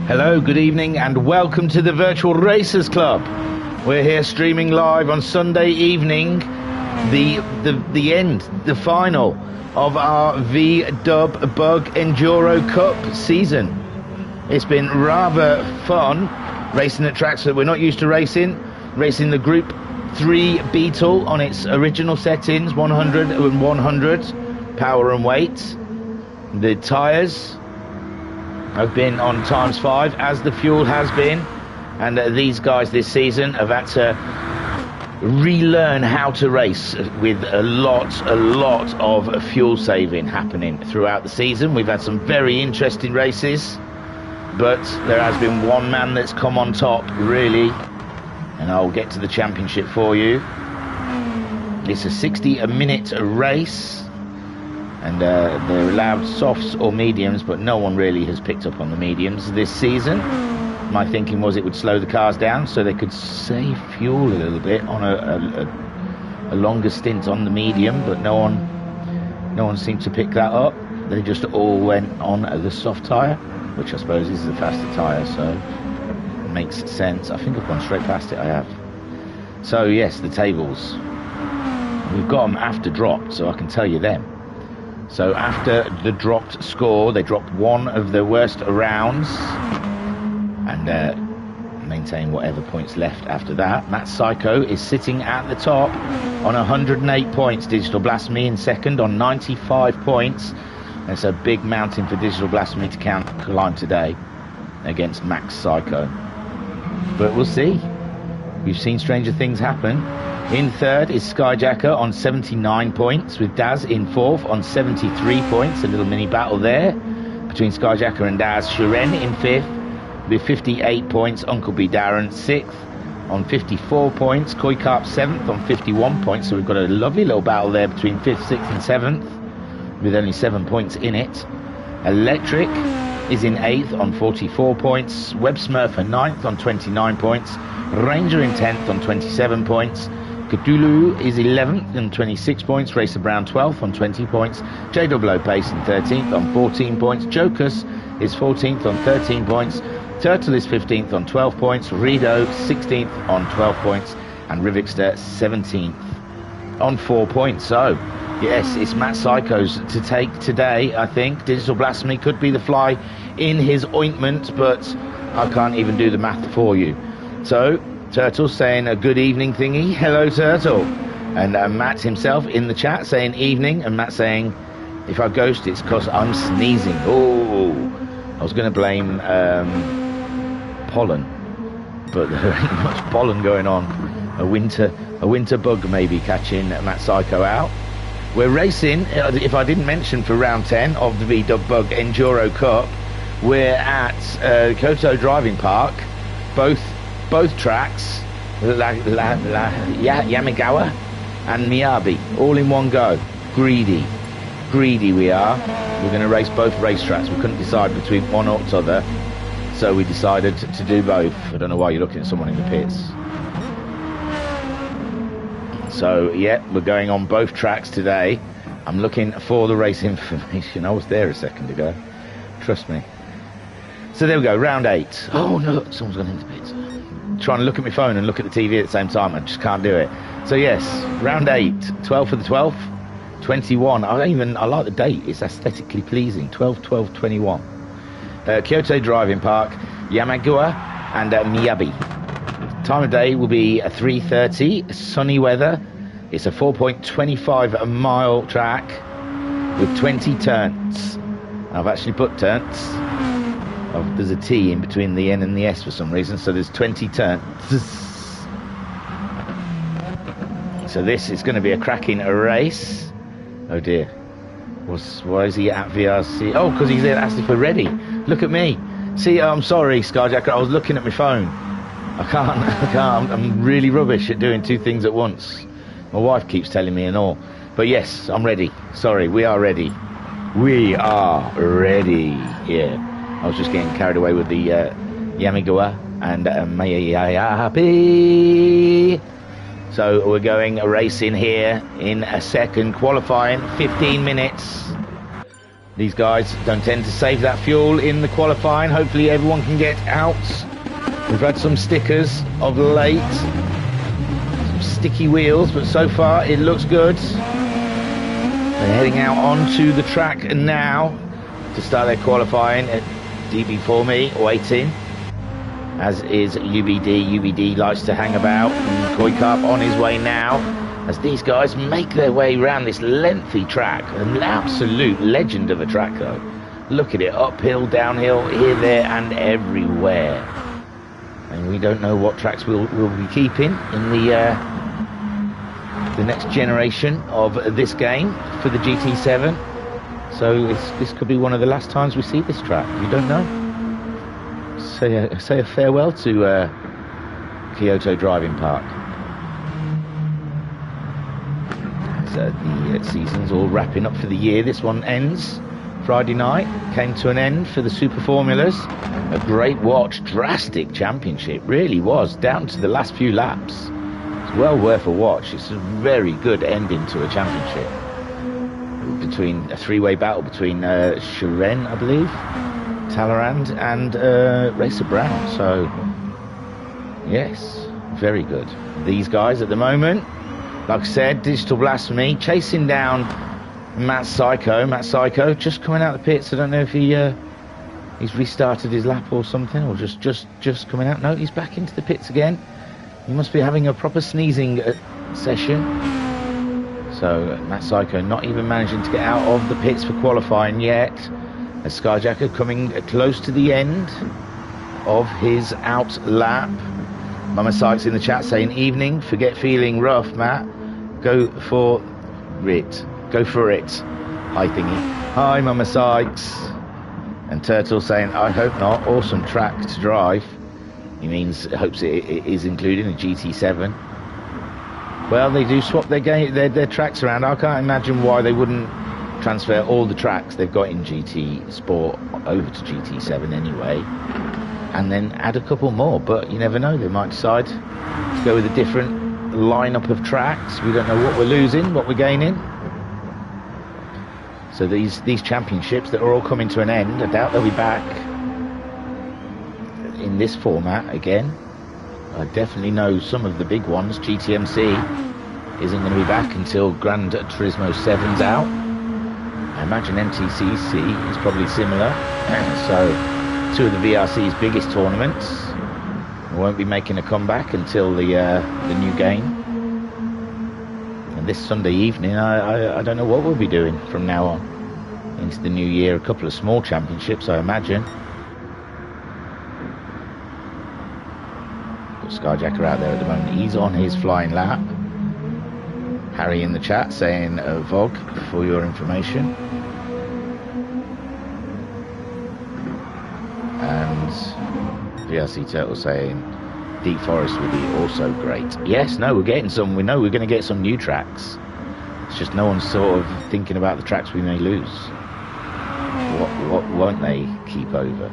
Hello, good evening, and welcome to the Virtual Racers Club. We're here streaming live on Sunday evening, the final of our VDUB Bug Enduro Cup season. It's been rather fun racing at tracks that we're not used to racing the Group 3 Beetle on its original settings, 100 and 100 power and weight. The tyres have been on ×5, as the fuel has been, and these guys this season have had to relearn how to race with a lot of fuel saving happening throughout the season. We've had some very interesting races, but there has been one man that's come on top, really, and I'll get to the championship for you. It's a 60-minute race, and they're allowed softs or mediums, but no one really has picked up on the mediums this season. My thinking was it would slow the cars down so they could save fuel a little bit on a longer stint on the medium, but no one seemed to pick that up. They just all went on the soft tyre, which I suppose is the faster tyre, so it makes sense. I think I've gone straight past it, I have. So yes, the tables. We've got them after dropped, so I can tell you them. So after the dropped score, they dropped one of the worst rounds and maintain whatever points left after that. Matt Psycho is sitting at the top on 108 points. Digital Blasphemy in second on 95 points. It's a big mountain for Digital Blasphemy to climb today against Max Psycho. But we'll see. We've seen stranger things happen. In third is Skyjacker on 79 points, with Daz in fourth on 73 points. A little mini battle there between Skyjacker and Daz. Shiren in fifth with 58 points. Uncle B Darren sixth on 54 points. Koi Carp seventh on 51 points. So we've got a lovely little battle there between fifth, sixth and seventh, with only 7 points in it. Electric is in 8th on 44 points. Web Smurfer 9th on 29 points. Ranger in 10th on 27 points. Cthulhu is 11th on 26 points. Racer Brown 12th on 20 points. JWO Pace in 13th on 14 points. Jocus is 14th on 13 points. Turtle is 15th on 12 points. Rido 16th on 12 points. And Rivixter 17th on 4 points. So yes, it's Matt Psycho's to take today, I think. Digital Blasphemy could be the fly in his ointment, but I can't even do the math for you. So Turtle saying a good evening thingy. Hello, Turtle. And Matt himself in the chat saying evening, and Matt saying, if I ghost, it's because I'm sneezing. Oh, I was going to blame pollen, but there ain't much pollen going on. A winter bug maybe catching Matt Psycho out. We're racing, if I didn't mention, for round 10 of the VDUB Bug Enduro Cup. We're at Kyoto Driving Park, both tracks, Yamigawa and Miyabi, all in one go. Greedy we are. We're going to race both racetracks. We couldn't decide between one or the other, so we decided to do both. I don't know why you're looking at someone in the pits. So yeah, we're going on both tracks today. I'm looking for the race information. I was there a second ago, trust me. So there we go, round 8. Oh no, look, someone's gone into pits. Trying to look at my phone and look at the TV at the same time. I just can't do it. So yes, round 8, 12 for the 12th, 21. I like the date. It's aesthetically pleasing. 12/12/21. Kyoto Driving Park, Yamagua and Miyabi. Time of day will be 3:30. Sunny weather. It's a 4.25 mile track with 20 turns. I've actually put turns. There's a T in between the N and the S for some reason, so there's 20 turns. So this is going to be a cracking race. Oh dear. Why is he at VRC? Oh, because he's asked if we're ready. Look at me. See, I'm sorry, Skyjacker. I was looking at my phone. I can't. I'm really rubbish at doing two things at once. My wife keeps telling me and all. But yes, I'm ready. Sorry, we are ready. We are ready. Yeah. I was just getting carried away with the Yamigawa and Miyabi. So we're going racing here in a second, qualifying 15 minutes. These guys don't tend to save that fuel in the qualifying. Hopefully everyone can get out. We've had some stickers of late. Some sticky wheels, but so far it looks good. They're heading out onto the track now to start their qualifying at DB4 me, waiting. As is UBD. UBD likes to hang about. And Koi Carp on his way now. As these guys make their way around this lengthy track. An absolute legend of a track though. Look at it, uphill, downhill, here, there and everywhere. And we don't know what tracks we'll be keeping in the next generation of this game for the GT7. So this could be one of the last times we see this track. You don't know. Say a farewell to Kyoto Driving Park. The season's all wrapping up for the year. This one ends Friday night, came to an end for the Super Formulas. A great watch, drastic championship, really was, down to the last few laps. It's well worth a watch. It's a very good ending to a championship. Between a three-way battle between Shiren, I believe, Talleyrand and Racer Brown. So yes, very good. These guys at the moment, like I said, Digital Blasphemy chasing down Matt Psycho. Matt Psycho just coming out of the pits. I don't know if he's restarted his lap or something, or just coming out. No, he's back into the pits again. He must be having a proper sneezing session. So Matt Psycho not even managing to get out of the pits for qualifying yet. As Skyjacker coming close to the end of his out lap. Mama Sykes in the chat saying, evening, forget feeling rough, Matt. Go for it. Go for it. Hi, Thingy. Hi, Mama Sykes. And Turtle saying, I hope not. Awesome track to drive. He means, hopes it is included in GT7. Well, they do swap their tracks around. I can't imagine why they wouldn't transfer all the tracks they've got in GT Sport over to GT7 anyway. And then add a couple more, but you never know, they might decide to go with a different lineup of tracks. We don't know what we're losing, what we're gaining. So these championships that are all coming to an end, I doubt they'll be back in this format again. I definitely know some of the big ones. GTMC isn't going to be back until Gran Turismo 7's out. I imagine MTCC is probably similar. So two of the VRC's biggest tournaments won't be making a comeback until the new game. And this Sunday evening, I don't know what we'll be doing from now on into the new year. A couple of small championships, I imagine. Got Skyjacker out there at the moment. He's on his flying lap. Harry in the chat saying, Vog, for your information. And VRC Turtle saying Deep Forest will be also great. Yes, no, we're getting some. We know we're going to get some new tracks. It's just no one's sort of thinking about the tracks we may lose. What won't they keep over?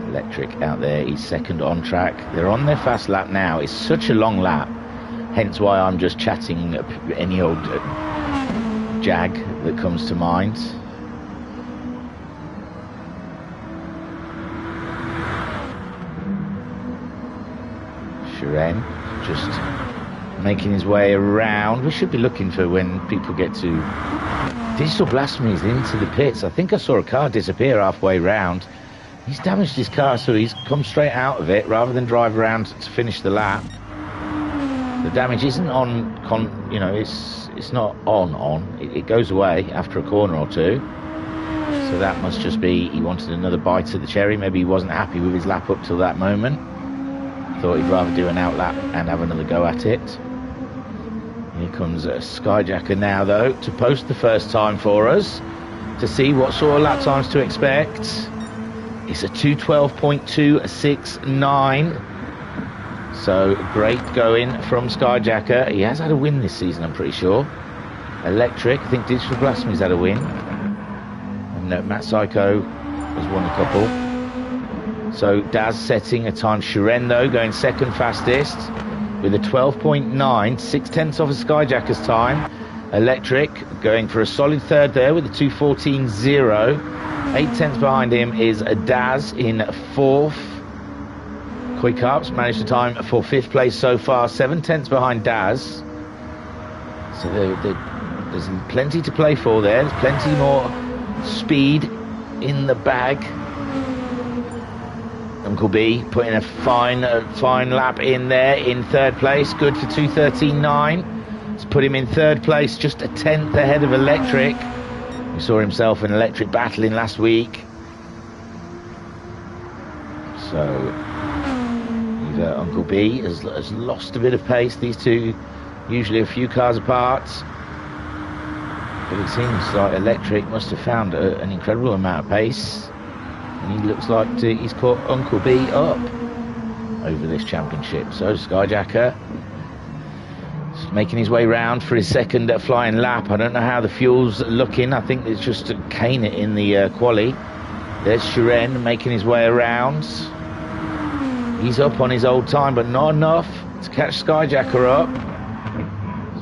Electric out there. He's second on track. They're on their fast lap now. It's such a long lap. Hence why I'm just chatting any old jag that comes to mind. Shiren just making his way around. We should be looking for when people get to Digital Blasphemy's into the pits. I think I saw a car disappear halfway round. He's damaged his car, so he's come straight out of it rather than drive around to finish the lap. The damage isn't on, it's not on. It goes away after a corner or two. So that must just be he wanted another bite of the cherry. Maybe he wasn't happy with his lap up till that moment. Thought he'd rather do an out lap and have another go at it. Here comes a Skyjacker now, though, to post the first time for us to see what sort of lap times to expect. It's a 2:12.269. So great going from Skyjacker. He has had a win this season, I'm pretty sure. Electric, I think Digital Blasphemy's had a win. And Matt Psycho has won a couple. So Daz setting a time. Shiren, though, going second fastest with a 12.9, 6/10 of a Skyjacker's time. Electric going for a solid third there with a 2:14.0. 8 tenths behind him is Daz in fourth. Koi Karp's managed to time for fifth place so far, 7 tenths behind Daz. So there's plenty to play for there. There's plenty more speed in the bag. Uncle B putting a fine lap in there in third place. Good for 2:13.9. It's put him in third place, just a tenth ahead of Electric. We saw himself in Electric battling last week. So either Uncle B has lost a bit of pace. These two usually a few cars apart. But it seems like Electric must have found an incredible amount of pace. And he looks like he's caught Uncle B up over this championship. So Skyjacker is making his way round for his second flying lap. I don't know how the fuel's looking. I think it's just to cane it in the quali. There's Shiren making his way around. He's up on his old time, but not enough to catch Skyjacker up.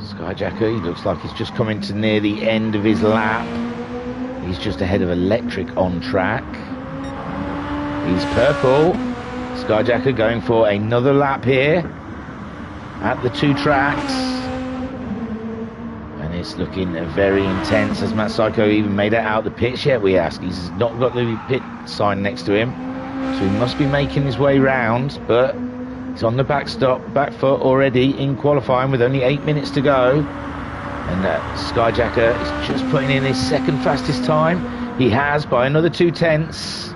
Skyjacker, he looks like he's just coming to near the end of his lap. He's just ahead of Electric on track. He's purple. Skyjacker going for another lap here at the two tracks. And it's looking very intense. Has Matt Psycho even made it out the pits yet, we ask? He's not got the pit sign next to him. So he must be making his way round, but he's on the back foot already in qualifying with only 8 minutes to go. And Skyjacker is just putting in his second fastest time. He has by another 2 tenths.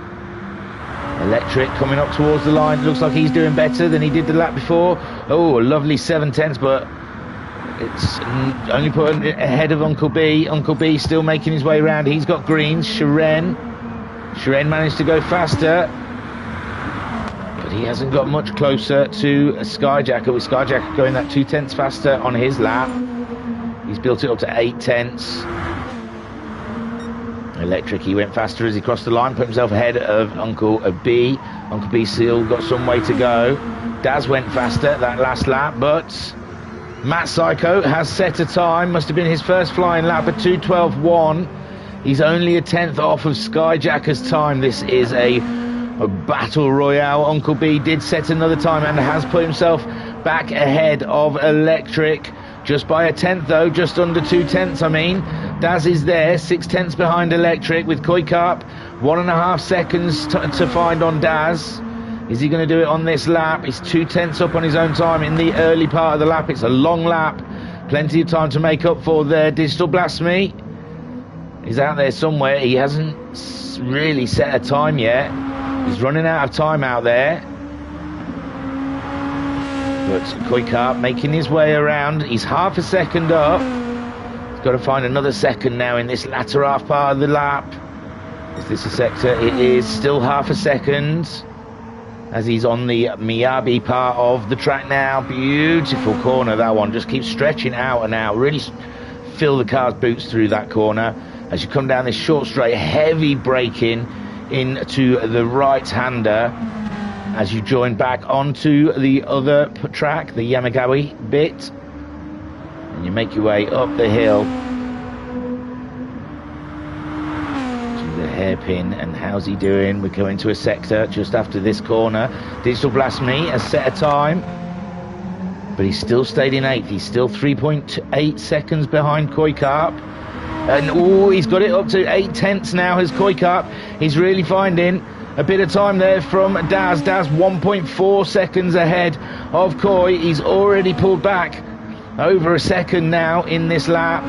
Electric coming up towards the line. Looks like he's doing better than he did the lap before. Oh, a lovely 7 tenths, but it's only put ahead of Uncle B. Uncle B still making his way around. He's got greens. Shiren managed to go faster, but he hasn't got much closer to Skyjacker, with Skyjacker going that 2 tenths faster on his lap. He's built it up to 8 tenths. Electric, he went faster as he crossed the line, put himself ahead of Uncle B. Uncle B still got some way to go. Daz went faster that last lap, but Matt Psycho has set a time. Must have been his first flying lap at 2:12.1. He's only a tenth off of Skyjacker's time. This is a battle royale. Uncle B did set another time and has put himself back ahead of Electric. Just by a tenth though, just under 2 tenths I mean. Daz is there, 6 tenths behind Electric with Koi Karp. 1.5 seconds to find on Daz. Is he going to do it on this lap? He's 2 tenths up on his own time in the early part of the lap. It's a long lap. Plenty of time to make up for there. Digital Blasphemy is out there somewhere. He hasn't really set a time yet. He's running out of time out there. But Koi Karp making his way around. He's half a second up. He's got to find another second now in this latter half part of the lap. Is this a sector? It is still half a second as he's on the Miyabi part of the track now. Beautiful corner, that one. Just keeps stretching out and out. Really fill the car's boots through that corner. As you come down this short straight, heavy braking into the right-hander as you join back onto the other track, the Yamagawa bit, and you make your way up the hill to the hairpin. And how's he doing? We're going to a sector just after this corner. Digital Blasphemy has set a time, but he's still stayed in 8th. He's still 3.8 seconds behind Koi Karp. And he's got it up to 8 tenths now as Koi Karp. He's really finding a bit of time there from Daz. Daz 1.4 seconds ahead of Koi. He's already pulled back over a second now in this lap.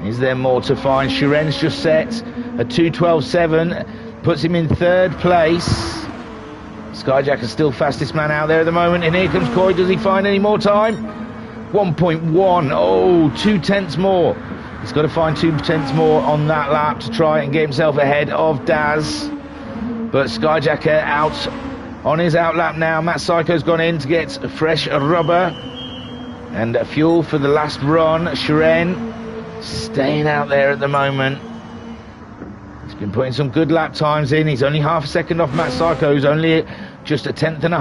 Is there more to find? Shiren's just set a 2:12.7, puts him in third place. Skyjacker's still fastest man out there at the moment, and here comes Koi. Does he find any more time? 1.1. Oh, 2 tenths more. He's got to find 2 tenths more on that lap to try and get himself ahead of Daz. But Skyjacker out on his outlap now. Matt Psycho's gone in to get fresh rubber and fuel for the last run. Shiren staying out there at the moment. He's been putting some good lap times in. He's only half a second off Matt Psycho, who's only just a 1.5 tenths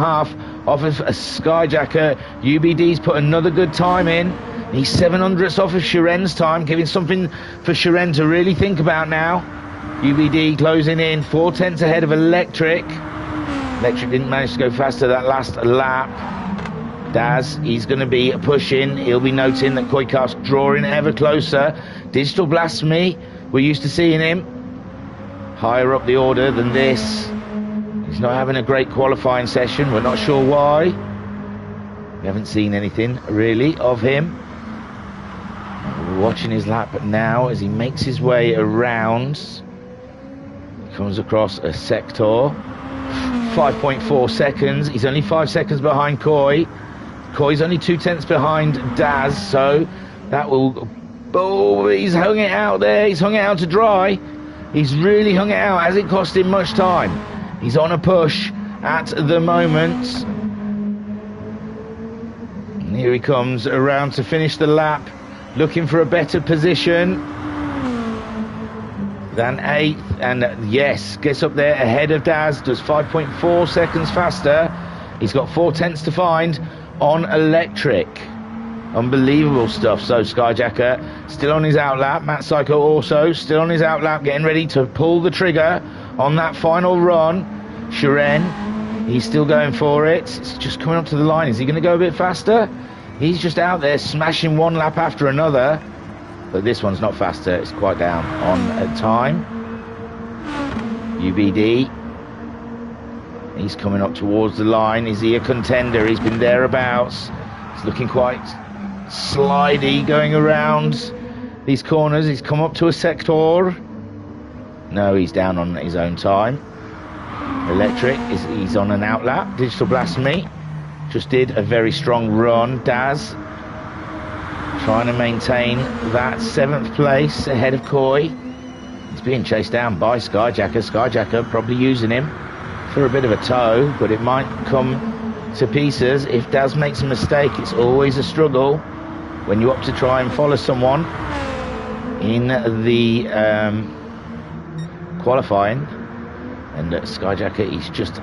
off of a Skyjacker. UBD's put another good time in. He's 700ths off of Shiren's time, giving something for Shiren to really think about now. UBD closing in, 4/10 ahead of Electric. Electric didn't manage to go faster that last lap. Daz, he's going to be pushing. He'll be noting that Koikaf's drawing ever closer. Digital Blasphemy, we're used to seeing him higher up the order than this. He's not having a great qualifying session. We're not sure why. We haven't seen anything really of him. We're watching his lap now as he makes his way around. He comes across a sector. 5.4 seconds. He's only 5 seconds behind Koi. Koi's only 2/10 behind Daz, so that will... Oh, he's hung it out there. He's hung it out to dry. He's really hung it out. Hasn't cost him much time. He's on a push at the moment. And here he comes around to finish the lap, looking for a better position than 8th. And yes, gets up there ahead of Daz. Does 5.4 seconds faster. He's got 4/10 to find on Electric. Unbelievable stuff. So Skyjacker still on his outlap. Matt Psycho also still on his outlap, getting ready to pull the trigger on that final run. Shiren, he's still going for it. It's just coming up to the line. Is he going to go a bit faster? He's just out there smashing one lap after another. But this one's not faster. It's quite down on time. UBD, he's coming up towards the line. Is he a contender? He's been thereabouts. He's looking quite slidey going around these corners. He's come up to a sector. No, he's down on his own time. Electric, he's on an outlap. Digital Blasphemy just did a very strong run. Daz trying to maintain that 7th place ahead of Koi. He's being chased down by Skyjacker. Skyjacker probably using him for a bit of a tow, but it might come to pieces if Daz makes a mistake. It's always a struggle when you opt to try and follow someone in the qualifying. And Skyjacker, he's just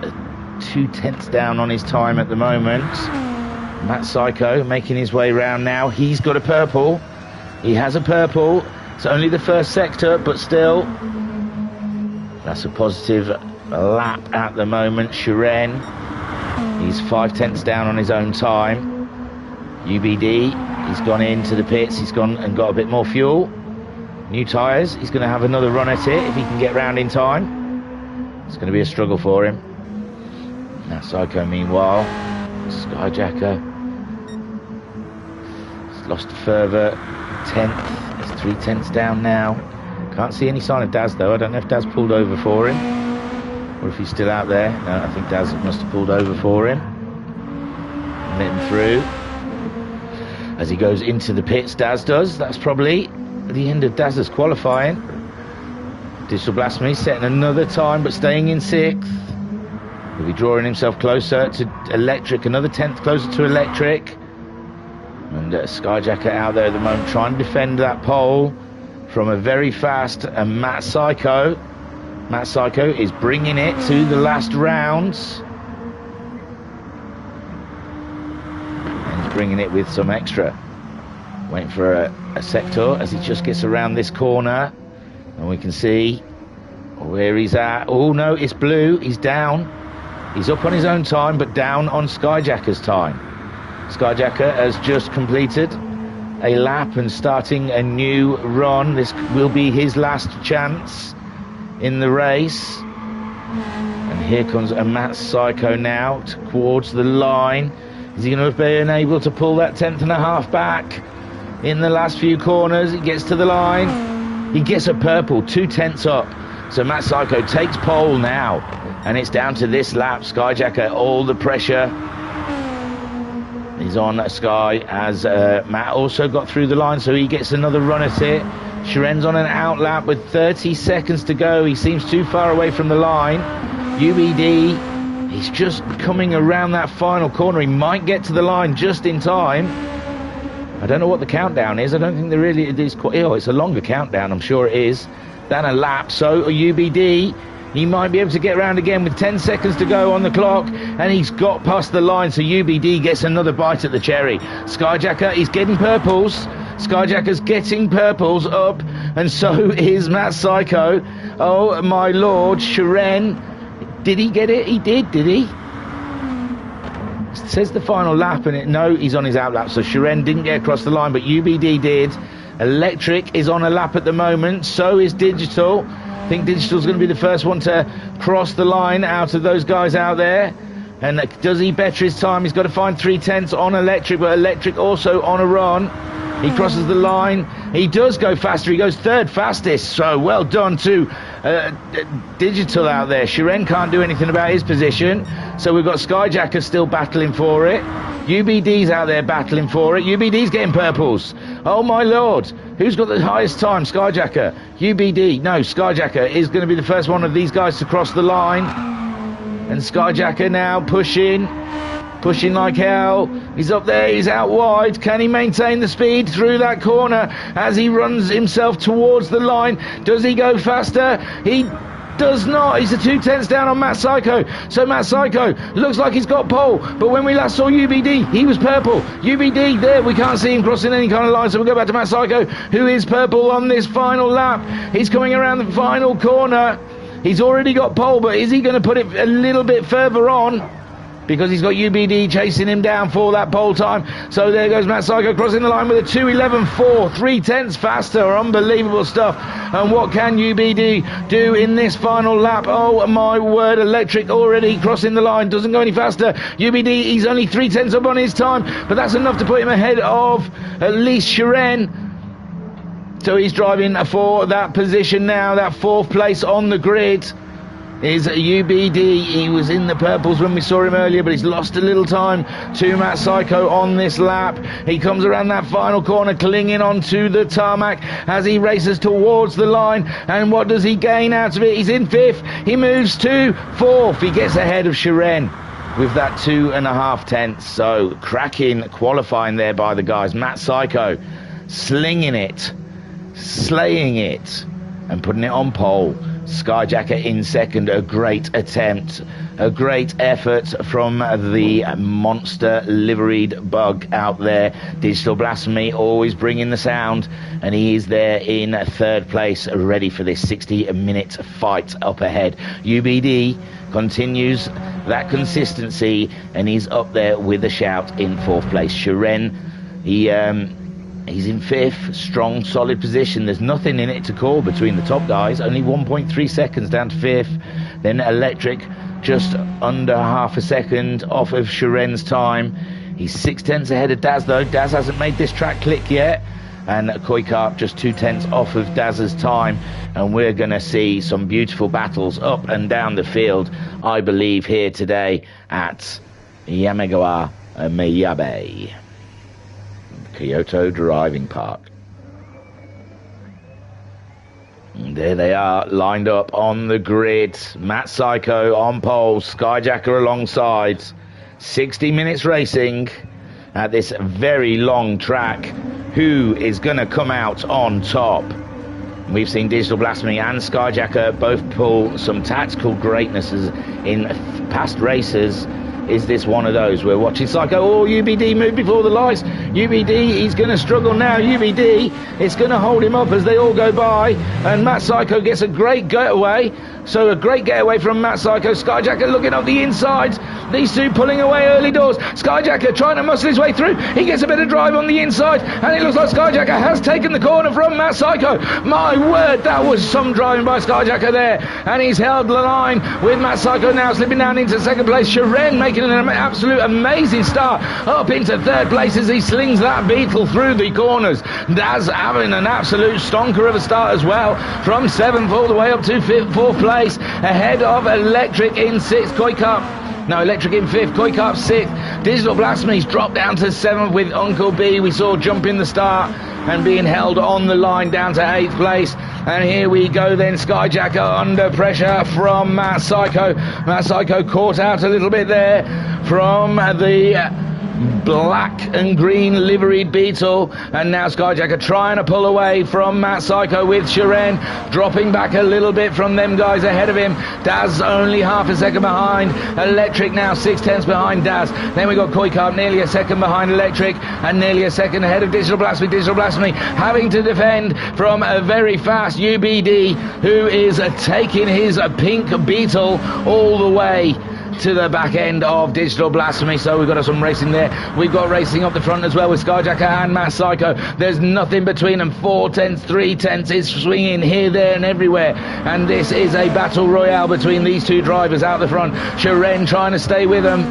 2/10 down on his time at the moment. Matt Psycho making his way round now. He's got a purple. He has a purple. It's only the first sector, but still, that's a positive lap at the moment. Shiren, he's 5/10 down on his own time. UBD, he's gone into the pits. He's gone and got a bit more fuel. New tyres. He's going to have another run at it if he can get round in time. It's going to be a struggle for him. Now Psycho, meanwhile, Skyjacker has lost a further 10th. It's 3/10 down now. Can't see any sign of Daz though. I don't know if Daz pulled over for him or if he's still out there. No, I think Daz must have pulled over for him. Let him through. As he goes into the pits, Daz does. That's probably the end of Daz's qualifying. Digital Blasphemy setting another time but staying in 6th. He'll be drawing himself closer to Electric, another 10th closer to Electric. And Skyjacker out there at the moment trying to defend that pole from a very fast Matt Psycho. Matt Psycho is bringing it to the last rounds. And he's bringing it with some extra. Waiting for a sector as he just gets around this corner. And we can see where he's at. Oh no, it's blue. He's down. He's up on his own time, but down on Skyjacker's time. Skyjacker has just completed a lap and starting a new run. This will be his last chance in the race. And here comes a Matt Psycho now towards the line. Is he going to be able to pull that 10th and a half back in the last few corners? He gets to the line. He gets a purple, 2/10 up. So Matt Psycho takes pole now. And it's down to this lap. Skyjacker, all the pressure is on Sky as Matt also got through the line. So he gets another run at it. Shiren's on an out lap with 30 seconds to go. He seems too far away from the line. UBD, he's just coming around that final corner. He might get to the line just in time. I don't know what the countdown is. I don't think there really is quite... Oh, it's a longer countdown, I'm sure it is, than a lap. So UBD, He might be able to get round again with 10 seconds to go on the clock, and he's got past the line, so UBD gets another bite at the cherry. Skyjacker is getting purples. Skyjacker's getting purples up, and so is Matt Psycho. Oh my lord, Shiren. Did he get it? He did he? It says the final lap, and no, he's on his outlap, so Shiren didn't get across the line, but UBD did. Electric is on a lap at the moment, so is Digital. I think Digital's going to be the first one to cross the line out of those guys out there. And does he better his time? He's got to find 3/10 on Electric, but Electric also on a run. He crosses the line. He does go faster. He goes third fastest. So well done to Digital out there. Shiren can't do anything about his position. So we've got Skyjacker still battling for it. UBD's out there battling for it. UBD's getting purples. Oh my lord. Who's got the highest time? Skyjacker. UBD. No, Skyjacker is going to be the first one of these guys to cross the line. And Skyjacker now pushing like hell. He's up there, he's out wide. Can he maintain the speed through that corner as he runs himself towards the line? Does he go faster? He does not. He's a 2/10 down on Matt Psycho. So Matt Psycho looks like he's got pole, but when we last saw UBD, he was purple. UBD there, we can't see him crossing any kind of line, so we'll go back to Matt Psycho, who is purple on this final lap. He's coming around the final corner. He's already got pole, but is he going to put it a little bit further on? Because he's got UBD chasing him down for that pole time. So there goes Matt Psycho crossing the line with a 2:11.4, 3/10 faster. Unbelievable stuff. And what can UBD do in this final lap? Oh my word, Electric already crossing the line, doesn't go any faster. UBD, he's only 3/10 up on his time, but that's enough to put him ahead of at least Shiren. So he's driving for that position now, that fourth place on the grid is UBD. He was in the purples when we saw him earlier, but he's lost a little time to Matt Psycho on this lap. He comes around that final corner, clinging onto the tarmac as he races towards the line. And what does he gain out of it? He's in fifth. He moves to fourth. He gets ahead of Shiren with that 2.5 tenths. So cracking qualifying there by the guys. Matt Psycho slinging it, slaying it, and putting it on pole. Skyjacker in second. A great attempt, a great effort from the monster liveried bug out there. Digital Blasphemy always bringing the sound, and he is there in third place, ready for this 60-minute fight up ahead. UBD continues that consistency, and he's up there with a shout in fourth place. Shiren, he's in fifth, strong, solid position. There's nothing in it to call between the top guys. Only 1.3 seconds down to fifth. Then Electric just under half a second off of Shiren's time. He's 6/10 ahead of Daz though. Daz hasn't made this track click yet. And Koikarp just 2/10 off of Daz's time. And we're going to see some beautiful battles up and down the field, I believe, here today at Yamegawa Miyabe Kyoto Driving Park. And there they are, lined up on the grid. Matt Psycho on pole, Skyjacker alongside. 60 minutes racing at this very long track. Who is going to come out on top? We've seen Digital Blasphemy and Skyjacker both pull some tactical greatnesses in past races. Is this one of those? We're watching Psycho. Oh, UBD moved before the lights. UBD, he's going to struggle now. UBD, it's going to hold him up as they all go by. And Matt Psycho gets a great getaway. So a great getaway from Matt Psycho. Skyjacker looking up the inside. These two pulling away early doors. Skyjacker trying to muscle his way through. He gets a bit of drive on the inside. And it looks like Skyjacker has taken the corner from Matt Psycho. My word, that was some driving by Skyjacker there. And he's held the line with Matt Psycho now slipping down into second place. Shiren making an absolute amazing start up into third place as he slings that Beetle through the corners. Daz having an absolute stonker of a start as well, from seventh all the way up to fourth place, ahead of Electric in sixth. Electric in fifth, Koikarp sixth. Digital Blasphemy's dropped down to seventh with Uncle B. We saw jumping the start and being held on the line down to eighth place. And here we go then, Skyjacker under pressure from Matt Psycho. Matt Psycho caught out a little bit there from the black and green liveried Beetle, and now Skyjacker trying to pull away from Matt Psycho with Shiren, dropping back a little bit from them guys ahead of him. Daz only half a second behind. Electric now 6/10 behind Daz. Then we got Koikarp nearly a second behind Electric, and nearly a second ahead of Digital Blasphemy. Digital Blasphemy having to defend from a very fast UBD, who is taking his pink Beetle all the way to the back end of Digital Blasphemy. So we've got some racing there. We've got racing up the front as well with Skyjacker and Matt Psycho. There's nothing between them. 4/10, 3/10. It's swinging here, there and everywhere, and this is a battle royale between these two drivers out the front. Shiren trying to stay with them.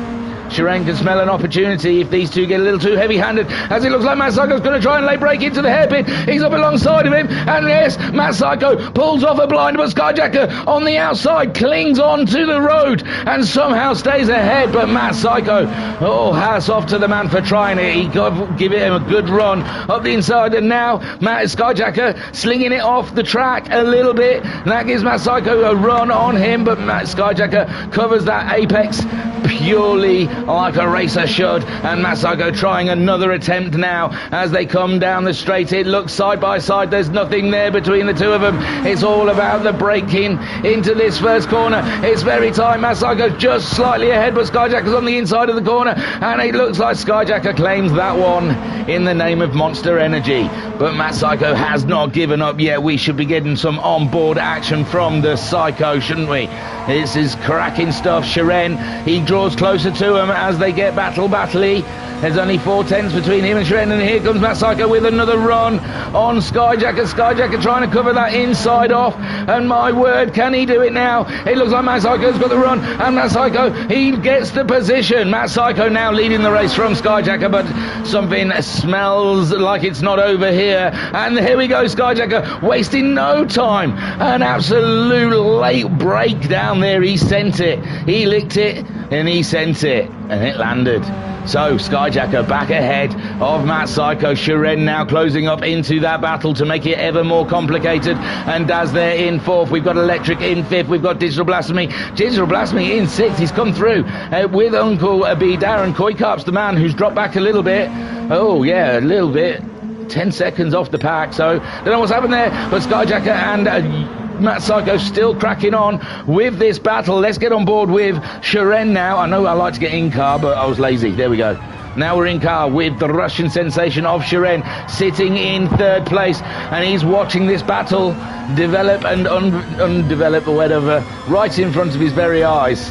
Shiren can smell an opportunity if these two get a little too heavy-handed, as it looks like Matt Psycho's going to try and lay break into the hairpin. He's up alongside of him, and yes, Matt Psycho pulls off a blind, but Skyjacker on the outside clings on to the road and somehow stays ahead. But Matt Psycho, oh, hats off to the man for trying it. He got give him a good run up the inside, and now Matt Skyjacker slinging it off the track a little bit, and that gives Matt Psycho a run on him, but Matt Skyjacker covers that apex purely like a racer should, and Matt Psycho trying another attempt now as they come down the straight. It looks side by side, there's nothing there between the two of them. It's all about the braking into this first corner. It's very tight. Matt Psycho's just slightly ahead, but Skyjacker's on the inside of the corner, and it looks like Skyjacker claims that one in the name of Monster Energy. But Matt Psycho has not given up yet. We should be getting some on-board action from the Psycho, shouldn't we? This is cracking stuff. Shiren, he draws closer to him as they get battle-y. There's only 4/10 between him and Shiren, and here comes Matt Psycho with another run on Skyjacker. Skyjacker trying to cover that inside off, and my word, can he do it now? It looks like Matt Psycho's got the run, and Matt Psycho, he gets the position. Matt Psycho now leading the race from Skyjacker, but something smells like it's not over here, and here we go, Skyjacker wasting no time. An absolute late break down there. He sent it, he licked it, and he sent it, and it landed. So Skyjacker back ahead of Matt Psycho. Shiren now closing up into that battle to make it ever more complicated, and Daz there in fourth. We've got Electric in fifth. We've got Digital Blasphemy. Digital Blasphemy in sixth. He's come through with Uncle B. Darren. Koikarp's the man who's dropped back a little bit. Oh yeah, a little bit. 10 seconds off the pack, so don't know what's happened there, but Skyjacker and Matt Psycho still cracking on with this battle. Let's get on board with Shiren now. I know I like to get in car, but I was lazy. There we go. Now we're in car with the Russian sensation of Shiren sitting in third place, and he's watching this battle develop and undevelop or whatever right in front of his very eyes,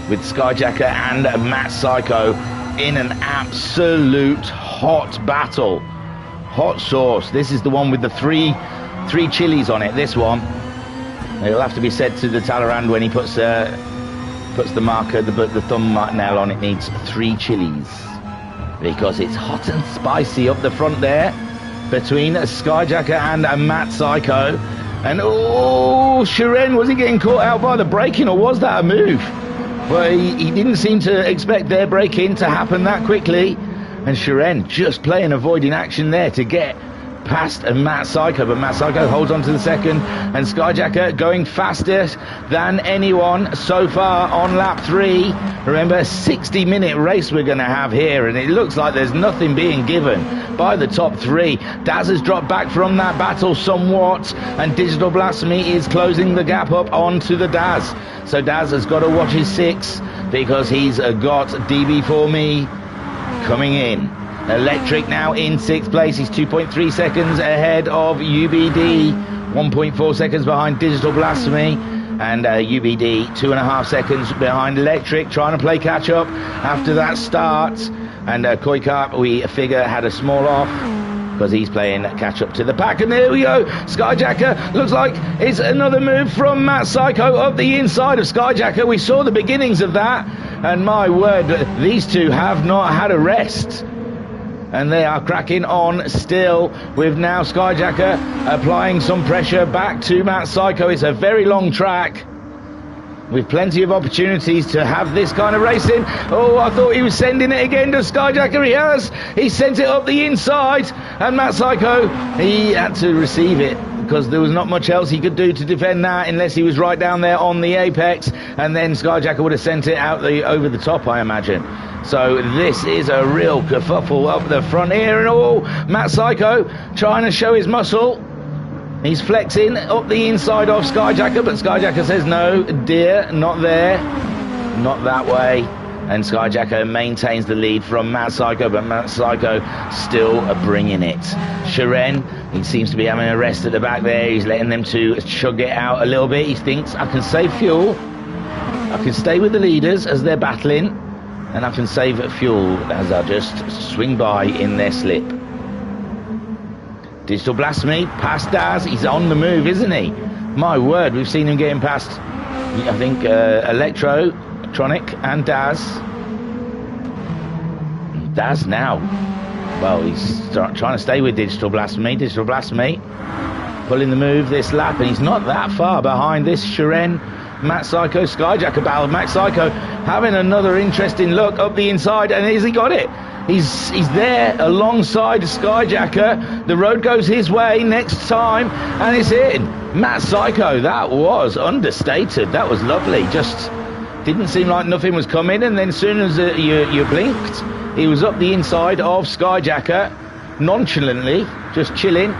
with Skyjacker and Matt Psycho in an absolute hot battle. Hot sauce. This is the one with the three chilies on it, this one. It'll have to be said to the Talleyrand when he puts the marker, the thumbnail on it, needs 3 chilies, because it's hot and spicy up the front there between Skyjacker and Matt Psycho. And oh, Shiren, was he getting caught out by the braking, or was that a move? Well, he didn't seem to expect their break-in to happen that quickly, and Shiren just playing avoiding action there to get past Matt Psycho, but Matt Psycho holds on to the second, and Skyjacker going faster than anyone so far on lap 3. Remember, a 60-minute race we're going to have here, and it looks like there's nothing being given by the top 3. Daz has dropped back from that battle somewhat, and Digital Blasphemy is closing the gap up onto the Daz. So Daz has got to watch his 6, because he's got DB4Me coming in. Electric now in 6th place. He's 2.3 seconds ahead of UBD, 1.4 seconds behind Digital Blasphemy, and UBD 2.5 seconds behind Electric, trying to play catch up after that start. And Koikarp, we figure, had a small off because he's playing catch up to the pack. And there we go, Skyjacker, looks like it's another move from Matt Psycho up the inside of Skyjacker. We saw the beginnings of that, and my word, these two have not had a rest, and they are cracking on still, with now Skyjacker applying some pressure back to Matt Psycho. It's a very long track with plenty of opportunities to have this kind of racing. Oh, I thought he was sending it again to Skyjacker. He has. He sent it up the inside, and Matt Psycho, he had to receive it because there was not much else he could do to defend that unless he was right down there on the apex, and then Skyjacker would have sent it out over the top, I imagine. So this is a real kerfuffle up the front here, and oh, Matt Psycho trying to show his muscle. He's flexing up the inside of Skyjacker, but Skyjacker says no, dear, not there, not that way. And Skyjacker maintains the lead from Matt Psycho, but Matt Psycho still bringing it. Shiren, he seems to be having a rest at the back there. He's letting them to chug it out a little bit. He thinks, I can save fuel. I can stay with the leaders as they're battling. And I can save fuel as I just swing by in their slip. Digital Blasphemy, past Daz. He's on the move, isn't he? My word, we've seen him getting past, I think, Electronic and Daz. Daz now. Well, he's trying to stay with Digital Blasphemy. Digital Blasphemy pulling the move this lap, and he's not that far behind this Shiren Matt Psycho Skyjacker battle. Matt Psycho having another interesting look up the inside, and has he got it? He's there alongside Skyjacker. The road goes his way next time, and it's in. Matt Psycho, that was understated. That was lovely. Just didn't seem like nothing was coming, and then as soon as you blinked, he was up the inside of Skyjacker, nonchalantly, just chilling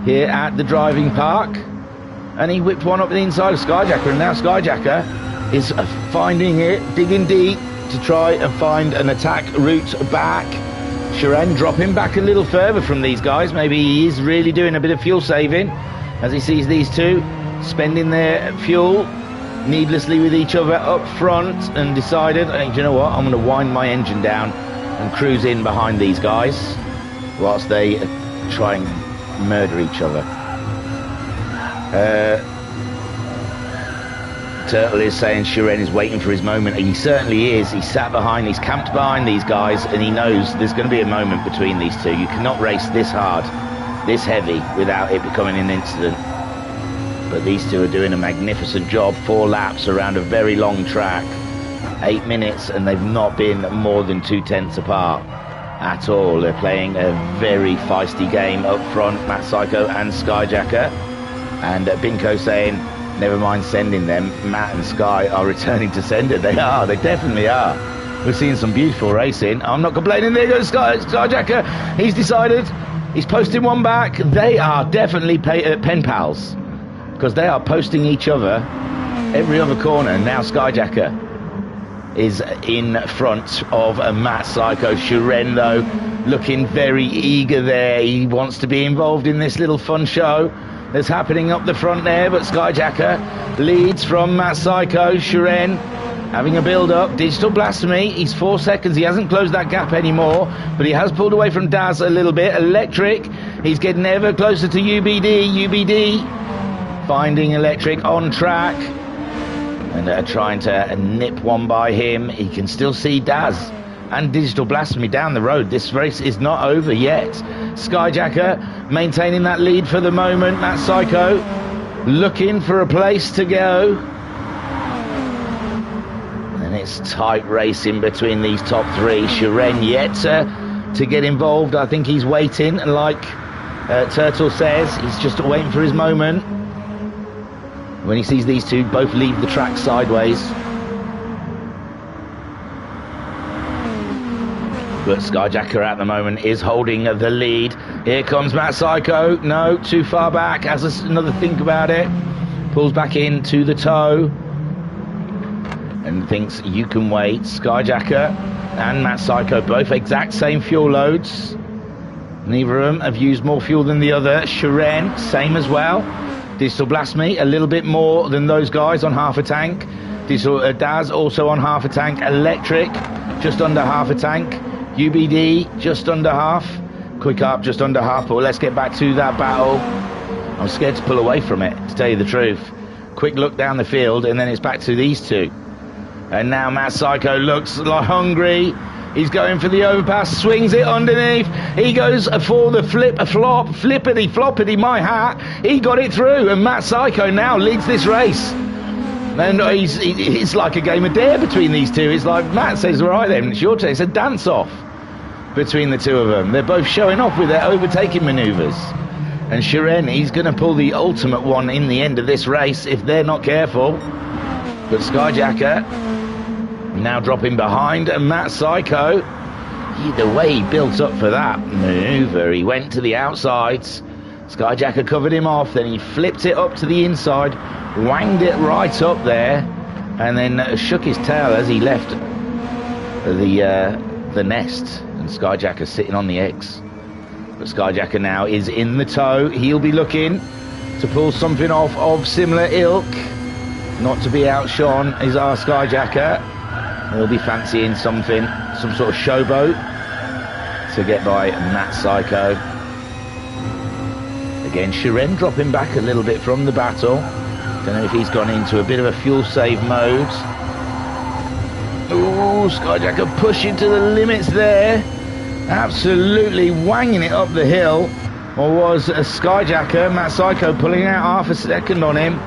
here at the driving park, and he whipped one up the inside of Skyjacker, and now Skyjacker is finding it, digging deep to try and find an attack route back. Shiren dropping back a little further from these guys. Maybe he is really doing a bit of fuel saving as he sees these two spending their fuel needlessly with each other up front, and decided, I think, you know what, I'm going to wind my engine down and cruise in behind these guys whilst they try and murder each other. Turtle is saying Shiren is waiting for his moment. He certainly is. He's sat behind, he's camped behind these guys, and he knows there's going to be a moment between these two. You cannot race this hard, this heavy, without it becoming an incident. But these two are doing a magnificent job. 4 laps around a very long track, 8 minutes, and they've not been more than 2/10 apart at all. They're playing a very feisty game up front, Matt Psycho and Skyjacker. And Binko saying, never mind sending them, Matt and Sky are returning to sender. They are, they definitely are. We're seeing some beautiful racing. I'm not complaining. There goes Skyjacker. He's decided, he's posting one back. They are definitely pen pals, because they are posting each other every other corner. Now Skyjacker is in front of Matt Psycho. Shiren, though, looking very eager there. He wants to be involved in this little fun show that's happening up the front there, but Skyjacker leads from Matt Psycho. Shiren having a build-up. Digital Blasphemy, he's 4 seconds. He hasn't closed that gap anymore, but he has pulled away from Daz a little bit. Electric, he's getting ever closer to UBD. UBD finding Electric on track and trying to nip one by him. He can still see Daz and Digital Blasphemy down the road. This race is not over yet. Skyjacker maintaining that lead for the moment. Matt Psycho looking for a place to go. And it's tight racing between these top 3. Shiren yet to get involved. I think he's waiting, and like Turtle says, he's just waiting for his moment. When he sees these two both leave the track sideways. But Skyjacker at the moment is holding the lead. Here comes Matt Psycho. No, too far back. Has another think about it. Pulls back into the toe. And thinks you can wait. Skyjacker and Matt Psycho, both exact same fuel loads. Neither of them have used more fuel than the other. Shiren, same as well. Digital Blasphemy, a little bit more than those guys on half a tank. Digital Daz also on half a tank. Electric, just under half a tank. UBD, just under half. Quick Up, just under half. But let's get back to that battle. I'm scared to pull away from it, to tell you the truth. Quick look down the field, and then it's back to these two. And now Matt Psycho looks like hungry. He's going for the overpass, swings it underneath. He goes for the flippity floppity, my hat. He got it through, and Matt Psycho now leads this race. And it's like a game of dare between these two. It's like Matt says, all right then, it's your turn. It's a dance-off between the two of them. They're both showing off with their overtaking manoeuvres. And Shiren, he's going to pull the ultimate one in the end of this race if they're not careful. But Skyjacker now dropping behind, and Matt Psycho, the way he built up for that maneuver, he went to the outsides. Skyjacker covered him off, then he flipped it up to the inside, wanged it right up there, and then shook his tail as he left the nest. And Skyjacker sitting on the eggs. But Skyjacker now is in the tow. He'll be looking to pull something off of similar ilk. Not to be outshone is our Skyjacker. He'll be fancying something, some sort of showboat to get by Matt Psycho. Again, Shiren dropping back a little bit from the battle. Don't know if he's gone into a bit of a fuel save mode. Ooh, Skyjacker pushing to the limits there. Absolutely wanging it up the hill. Or was a Skyjacker, Matt Psycho, pulling out half a second on him.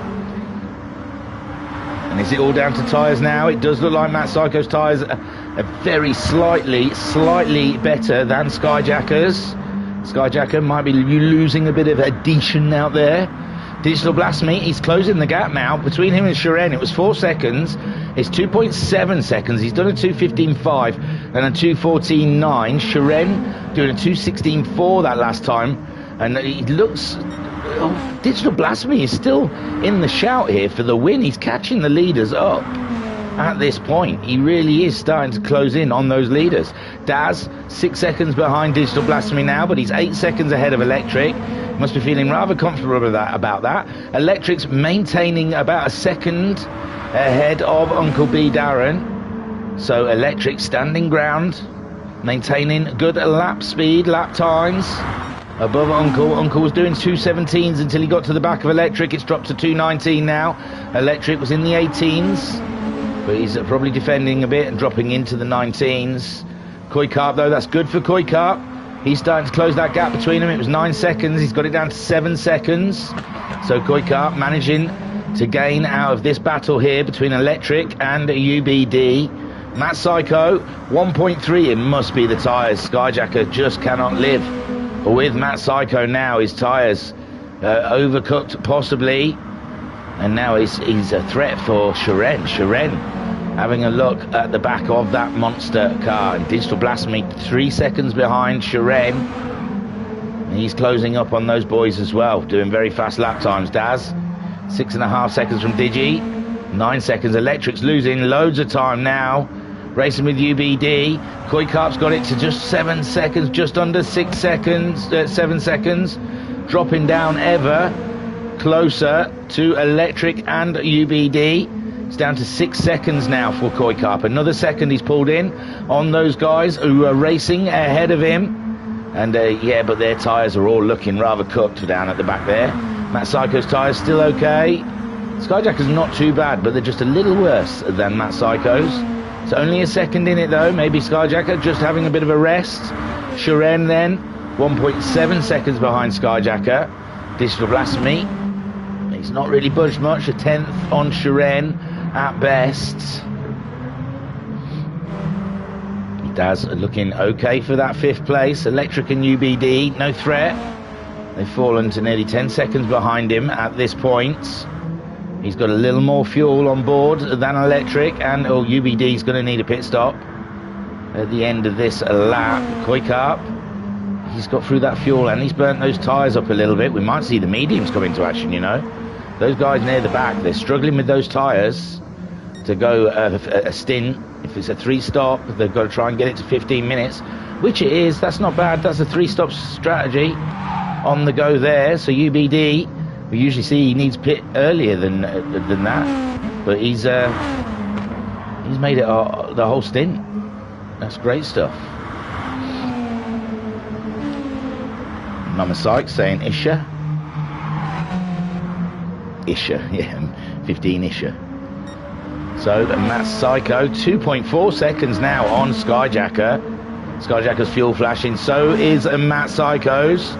And is it all down to tyres now? It does look like Matt Psycho's tyres are very slightly better than Skyjacker's. Skyjacker might be losing a bit of adhesion out there. Digital Blasphemy, he's closing the gap now. Between him and Shiren, it was 4 seconds. It's 2.7 seconds. He's done a 2:15.5 and a 2:14.9. Shiren doing a 2:16.4 that last time. And he looks... Oh, Digital Blasphemy is still in the shout here for the win. He's catching the leaders up at this point. He really is starting to close in on those leaders. Daz, 6 seconds behind Digital Blasphemy now, but he's 8 seconds ahead of Electric. Must be feeling rather comfortable about that. Electric's maintaining about a second ahead of Uncle B Darren. So Electric standing ground, maintaining good lap speed, lap times. Above Uncle. Uncle was doing 2:17s until he got to the back of Electric. It's dropped to 2:19 now. Electric was in the 18s, but he's probably defending a bit and dropping into the 19s. Koi Carp, though, that's good for Koi Carp. He's starting to close that gap between them. It was 9 seconds. He's got it down to 7 seconds. So Koi Carp managing to gain out of this battle here between Electric and UBD. Matt Psycho, 1.3. It must be the tyres. Skyjacker just cannot live with Matt Psycho now. His tyres overcooked possibly, and now he's a threat for Shiren. Shiren having a look at the back of that monster car, and Digital Blasphemy 3 seconds behind Shiren. He's closing up on those boys as well, doing very fast lap times. Daz, 6.5 seconds from Digi, 9 seconds. Electric's losing loads of time now, racing with UBD. Koi Carp's got it to just 7 seconds, just under 6 seconds, 7 seconds, dropping down ever closer to Electric and UBD. It's down to 6 seconds now for Koi Carp. Another second he's pulled in on those guys who are racing ahead of him. And yeah, but their tyres are all looking rather cooked down at the back there. Matt Psycho's tyres still okay. Skyjacker's not too bad, but they're just a little worse than Matt Psycho's. It's only a second in it though. Maybe Skyjacker just having a bit of a rest. Shiren then 1.7 seconds behind Skyjacker. Digital Blasphemy, he's not really budged much. A 10th on Shiren at best. Daz looking okay for that 5th place. Electric and UBD, no threat. They've fallen to nearly 10 seconds behind him at this point. He's got a little more fuel on board than Electric, and UBD's going to need a pit stop at the end of this lap. Koi Carp, he's got through that fuel and he's burnt those tyres up a little bit. We might see the mediums come into action, you know. Those guys near the back, they're struggling with those tyres to go a stint. If it's a 3-stop, they've got to try and get it to 15 minutes, which it is. That's not bad. That's a 3-stop strategy on the go there. So UBD, we usually see he needs pit earlier than that, but he's made it the whole stint. That's great stuff. Mama Sykes saying Isha, yeah, 15 Isha. So Matt Psycho, 2.4 seconds now on Skyjacker. Skyjacker's fuel flashing, so is Matt Psycho's.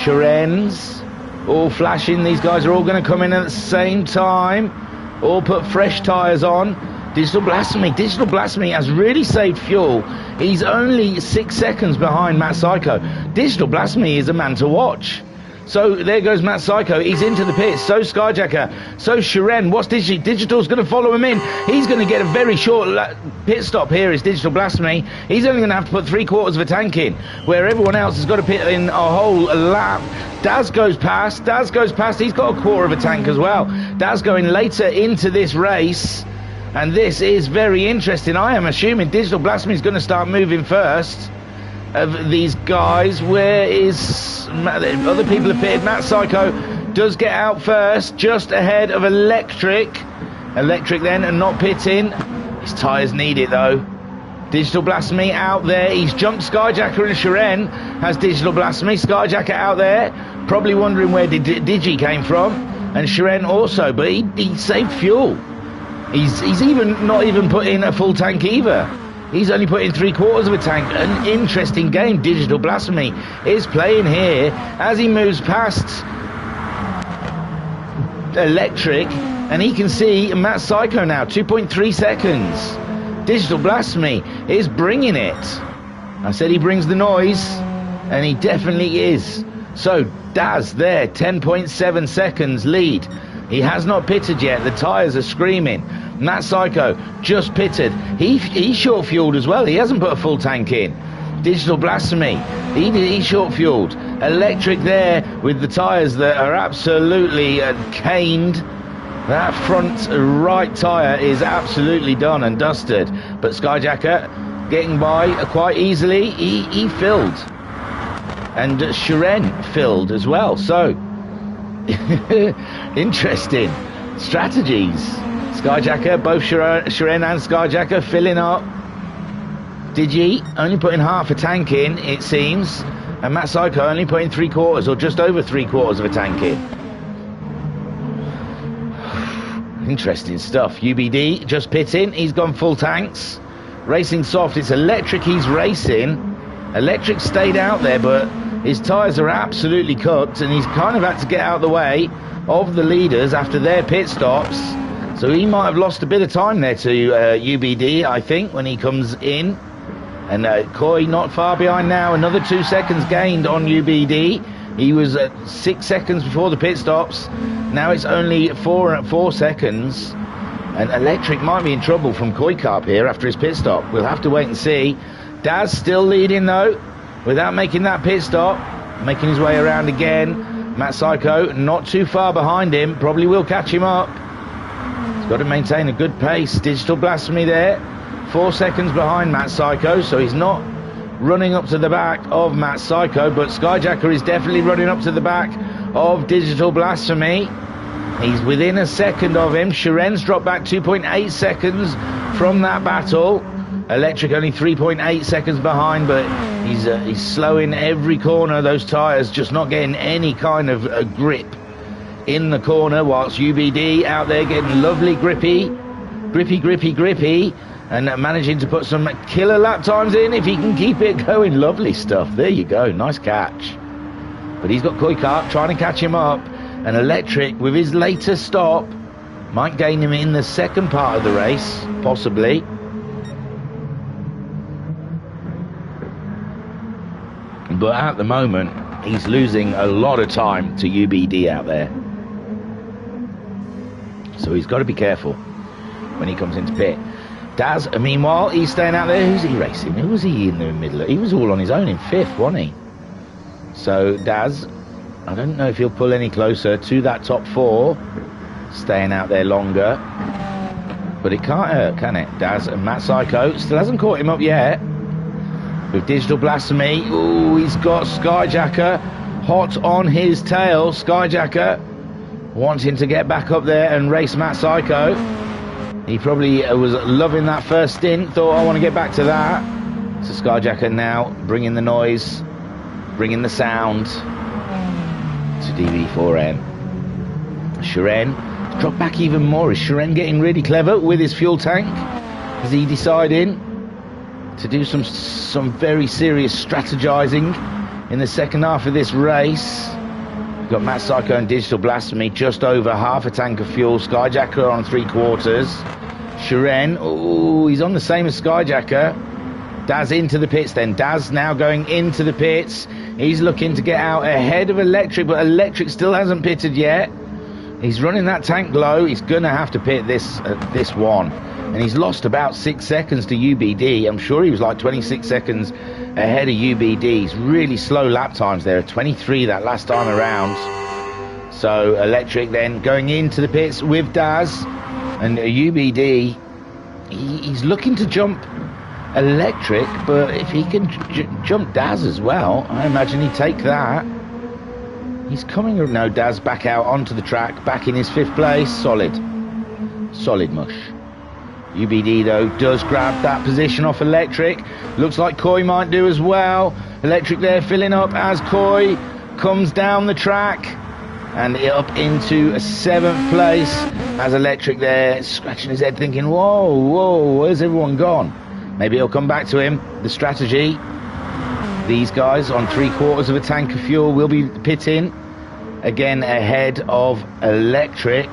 Shiren's all flashing. These guys are all going to come in at the same time. All put fresh tyres on. Digital Blasphemy has really saved fuel. He's only 6 seconds behind Matt Psycho. Digital Blasphemy is a man to watch. So there goes Matt Psycho. He's into the pits. So Skyjacker. So Shiren. What's Digital's going to follow him in. He's going to get a very short pit stop here. Is Digital Blasphemy. He's only going to have to put 3/4 of a tank in, where everyone else has got to pit in a whole lap. Daz goes past. He's got a 1/4 of a tank as well. Daz going later into this race. And this is very interesting. I am assuming Digital Blasphemy is going to start moving first of these guys. Where is other people have pitted? Matt Psycho does get out first, just ahead of Electric then, and not pitting. His tyres need it though. Digital Blasphemy out there. He's jumped Skyjacker and Shiren. Has Digital Blasphemy. Skyjacker out there, probably wondering where Digi came from, and Shiren also, but he saved fuel. He's even not even put in a full tank either. He's only put in 3/4 of a tank. An interesting game Digital Blasphemy is playing here as he moves past Electric, and he can see Matt Psycho now, 2.3 seconds. Digital Blasphemy is bringing it. I said he brings the noise, and he definitely is. So Daz there, 10.7 seconds lead. He has not pitted yet. The tyres are screaming. Matt Psycho just pitted. He short fueled as well. He hasn't put a full tank in. Digital Blasphemy, he short fueled. Electric there with the tyres that are absolutely caned. That front right tyre is absolutely done and dusted. But Skyjacker getting by quite easily. He filled. And Shiren filled as well. So interesting strategies. Skyjacker, both Shiren and Skyjacker filling up. Digi only putting half a tank in, it seems, and Matt Psycho only putting 3/4 or just over 3/4 of a tank in. Interesting stuff. UBD just pitting. He's gone full tanks. Racing soft. It's Electric he's racing. Electric stayed out there, but his tyres are absolutely cooked, and he's kind of had to get out of the way of the leaders after their pit stops. So he might have lost a bit of time there to UBD, I think, when he comes in. And Coy not far behind now. Another 2 seconds gained on UBD. He was at 6 seconds before the pit stops. Now it's only 4 seconds. And Electric might be in trouble from Koi Carp here after his pit stop. We'll have to wait and see. Daz still leading though, without making that pit stop. Making his way around again. Matt Psycho not too far behind him. Probably will catch him up. He's got to maintain a good pace. Digital Blasphemy there. 4 seconds behind Matt Psycho, so he's not running up to the back of Matt Psycho, but Skyjacker is definitely running up to the back of Digital Blasphemy. He's within a second of him. Shiren's dropped back 2.8 seconds from that battle. Electric only 3.8 seconds behind, but he's slowing every corner. Those tyres just not getting any kind of a grip in the corner, whilst UBD out there getting lovely grippy, and managing to put some killer lap times in if he can keep it going. Lovely stuff. There you go. Nice catch. But he's got Koi Carp trying to catch him up, and Electric with his later stop might gain him in the second part of the race, possibly. But at the moment, he's losing a lot of time to UBD out there. So he's got to be careful when he comes into pit. Daz, meanwhile, he's staying out there. Who's he racing? Who was he in the middle of? He was all on his own in 5th, wasn't he? So Daz, I don't know if he'll pull any closer to that top 4. Staying out there longer. But it can't hurt, can it? Daz and Matt Psycho still hasn't caught him up yet. With Digital Blasphemy, ooh, he's got Skyjacker hot on his tail. Skyjacker wanting to get back up there and race Matt Psycho. He probably was loving that first stint, thought, I want to get back to that. So Skyjacker now bringing the noise, bringing the sound to DB4N. Shiren dropped back even more. Is Shiren getting really clever with his fuel tank? Is he deciding to do some very serious strategizing in the second half of this race? We've got Matt Psycho and Digital Blasphemy just over half a tank of fuel. Skyjacker on 3/4. Shiren, oh, he's on the same as Skyjacker. Daz into the pits then. Daz now going into the pits. He's looking to get out ahead of Electric, but Electric still hasn't pitted yet. He's running that tank low. He's going to have to pit this one. And he's lost about 6 seconds to UBD. I'm sure he was like 26 seconds ahead of UBD. He's really slow lap times there. 23 that last time around. So Electric then going into the pits with Daz. And UBD, he's looking to jump Electric, but if he can jump Daz as well, I imagine he'd take that. He's coming, no, Daz back out onto the track, back in his 5th place. Solid mush. UBD though does grab that position off Electric. Looks like Coy might do as well. Electric there filling up as Coy comes down the track and up into 7th place as Electric there scratching his head thinking, whoa, where's everyone gone? Maybe it'll come back to him. The strategy, these guys on 3/4 of a tank of fuel will be pitting again ahead of Electric.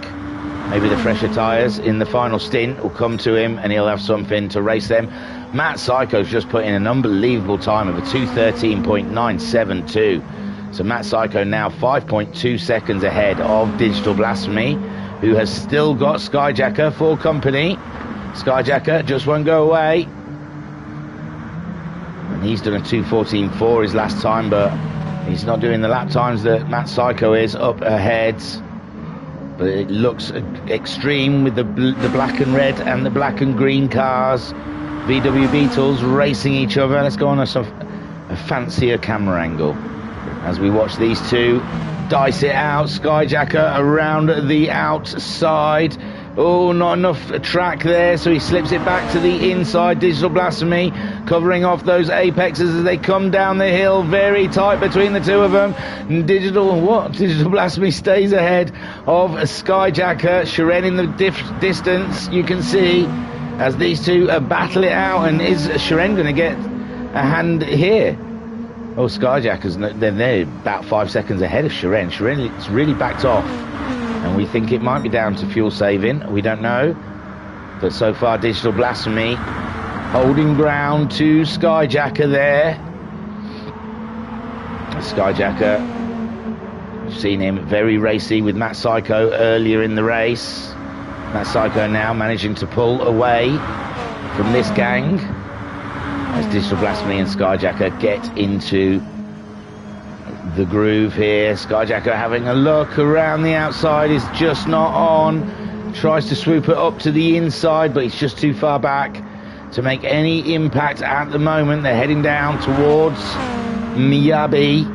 Maybe the fresher tyres in the final stint will come to him and he'll have something to race them. Matt Psycho's just put in an unbelievable time of a 2:13.972. So Matt Psycho now 5.2 seconds ahead of Digital Blasphemy, who has still got Skyjacker for company. Skyjacker just won't go away. And he's done a 2:14.4 his last time, but he's not doing the lap times that Matt Psycho is up ahead. But it looks extreme with the black and red and the black and green cars. VW Beetles racing each other. Let's go on a fancier camera angle as we watch these two dice it out. Skyjacker around the outside. Oh, not enough track there, so he slips it back to the inside. Digital Blasphemy covering off those apexes as they come down the hill. Very tight between the two of them. Digital Blasphemy stays ahead of Skyjacker. Shiren in the distance, you can see, as these two battle it out. And is Shiren going to get a hand here? Oh, Skyjacker's they're about 5 seconds ahead of Shiren. Shiren's really backed off. And we think it might be down to fuel saving. We don't know. But so far, Digital Blasphemy holding ground to Skyjacker there. Skyjacker, we've seen him very racy with Matt Psycho earlier in the race. Matt Psycho now managing to pull away from this gang as Digital Blasphemy and Skyjacker get into the groove here. Skyjacker having a look around the outside, is just not on. Tries to swoop it up to the inside, but he's just too far back to make any impact at the moment. They're heading down towards Miyabi,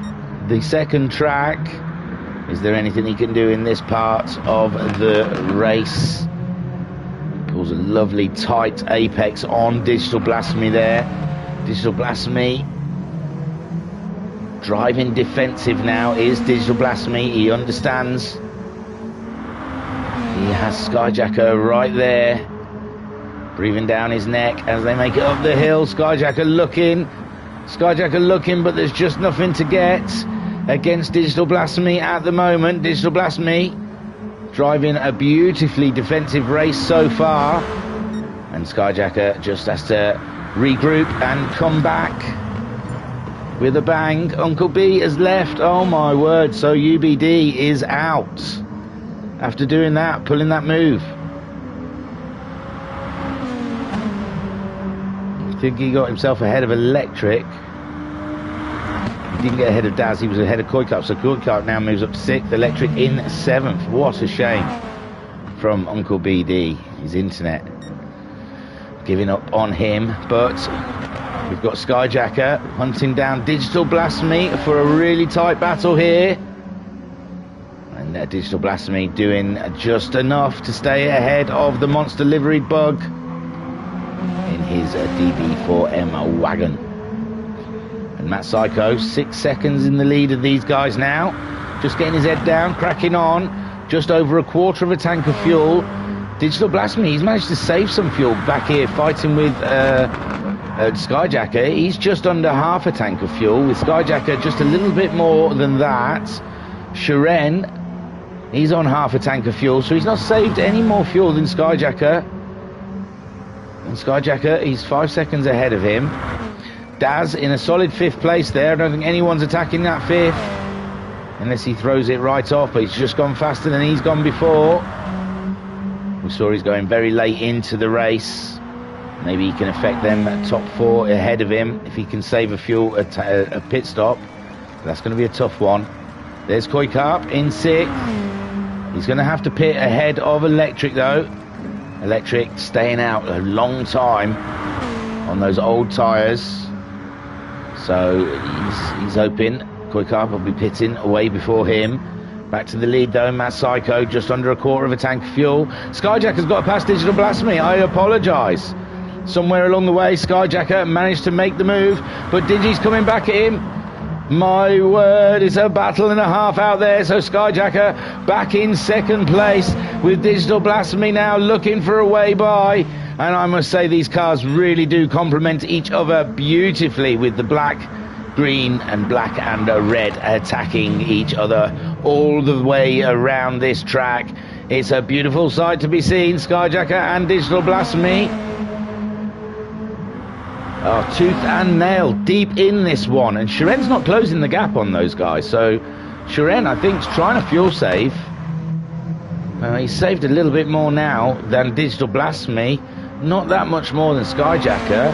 the second track. Is there anything he can do in this part of the race? Pulls a lovely tight apex on Digital Blasphemy there. Digital Blasphemy driving defensive now is Digital Blasphemy. He understands. He has Skyjacker right there, breathing down his neck as they make it up the hill. Skyjacker looking, but there's just nothing to get against Digital Blasphemy at the moment. Digital Blasphemy driving a beautifully defensive race so far, and Skyjacker just has to regroup and come back with a bang. Uncle B has left. Oh my word. So UBD is out after doing that, pulling that move. I think he got himself ahead of Electric. He didn't get ahead of Daz, he was ahead of Koikart. So Koikart now moves up to 6th, Electric in 7th. What a shame from Uncle BD. His internet giving up on him, but we've got Skyjacker hunting down Digital Blasphemy for a really tight battle here. And Digital Blasphemy doing just enough to stay ahead of the monster livery bug in his DB4M wagon. And Matt Psycho 6 seconds in the lead of these guys now. Just getting his head down, cracking on. Just over a quarter of a tank of fuel. Digital Blasphemy, he's managed to save some fuel back here fighting with Skyjacker. He's just under half a tank of fuel, with Skyjacker just a little bit more than that. Shiren, he's on half a tank of fuel, so he's not saved any more fuel than Skyjacker. And Skyjacker, he's 5 seconds ahead of him. Daz in a solid 5th place there. I don't think anyone's attacking that 5th unless he throws it right off, but he's just gone faster than he's gone before. We saw he's going very late into the race. Maybe he can affect them top 4 ahead of him if he can save a pit stop. That's going to be a tough one. There's Koikarp in 6th. He's going to have to pit ahead of Electric though. Electric staying out a long time on those old tyres. So he's hoping Koikarp will be pitting away before him. Back to the lead though, Matt Psycho, just under a quarter of a tank of fuel. Skyjacker's got to pass Digital Blasphemy, I apologise. Somewhere along the way, Skyjacker managed to make the move, but Digi's coming back at him. My word, it's a battle and a half out there. So Skyjacker back in 2nd place with Digital Blasphemy now looking for a way by. And I must say these cars really do complement each other beautifully with the black, green and black and red attacking each other all the way around this track. It's a beautiful sight to be seen. Skyjacker and Digital Blasphemy. Oh, tooth and nail deep in this one, and Shiren's not closing the gap on those guys. So Shiren, I think, is trying to fuel save. He's saved a little bit more now than Digital Blasphemy, not that much more than Skyjacker.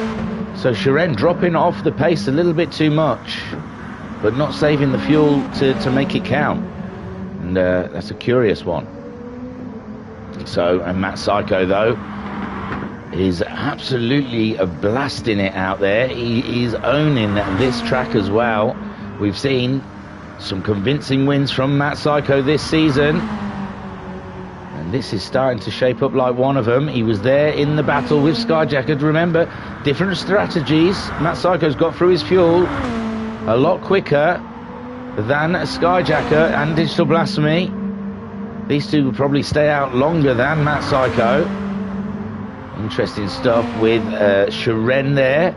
So Shiren dropping off the pace a little bit too much, but not saving the fuel to make it count. And that's a curious one. So, and Matt Psycho though is absolutely blasting it out there. He is owning this track as well. We've seen some convincing wins from Matt Psycho this season, and this is starting to shape up like one of them. He was there in the battle with Skyjacker. Remember, different strategies. Matt Psycho's got through his fuel a lot quicker than Skyjacker and Digital Blasphemy. These two will probably stay out longer than Matt Psycho. Interesting stuff with Shiren there.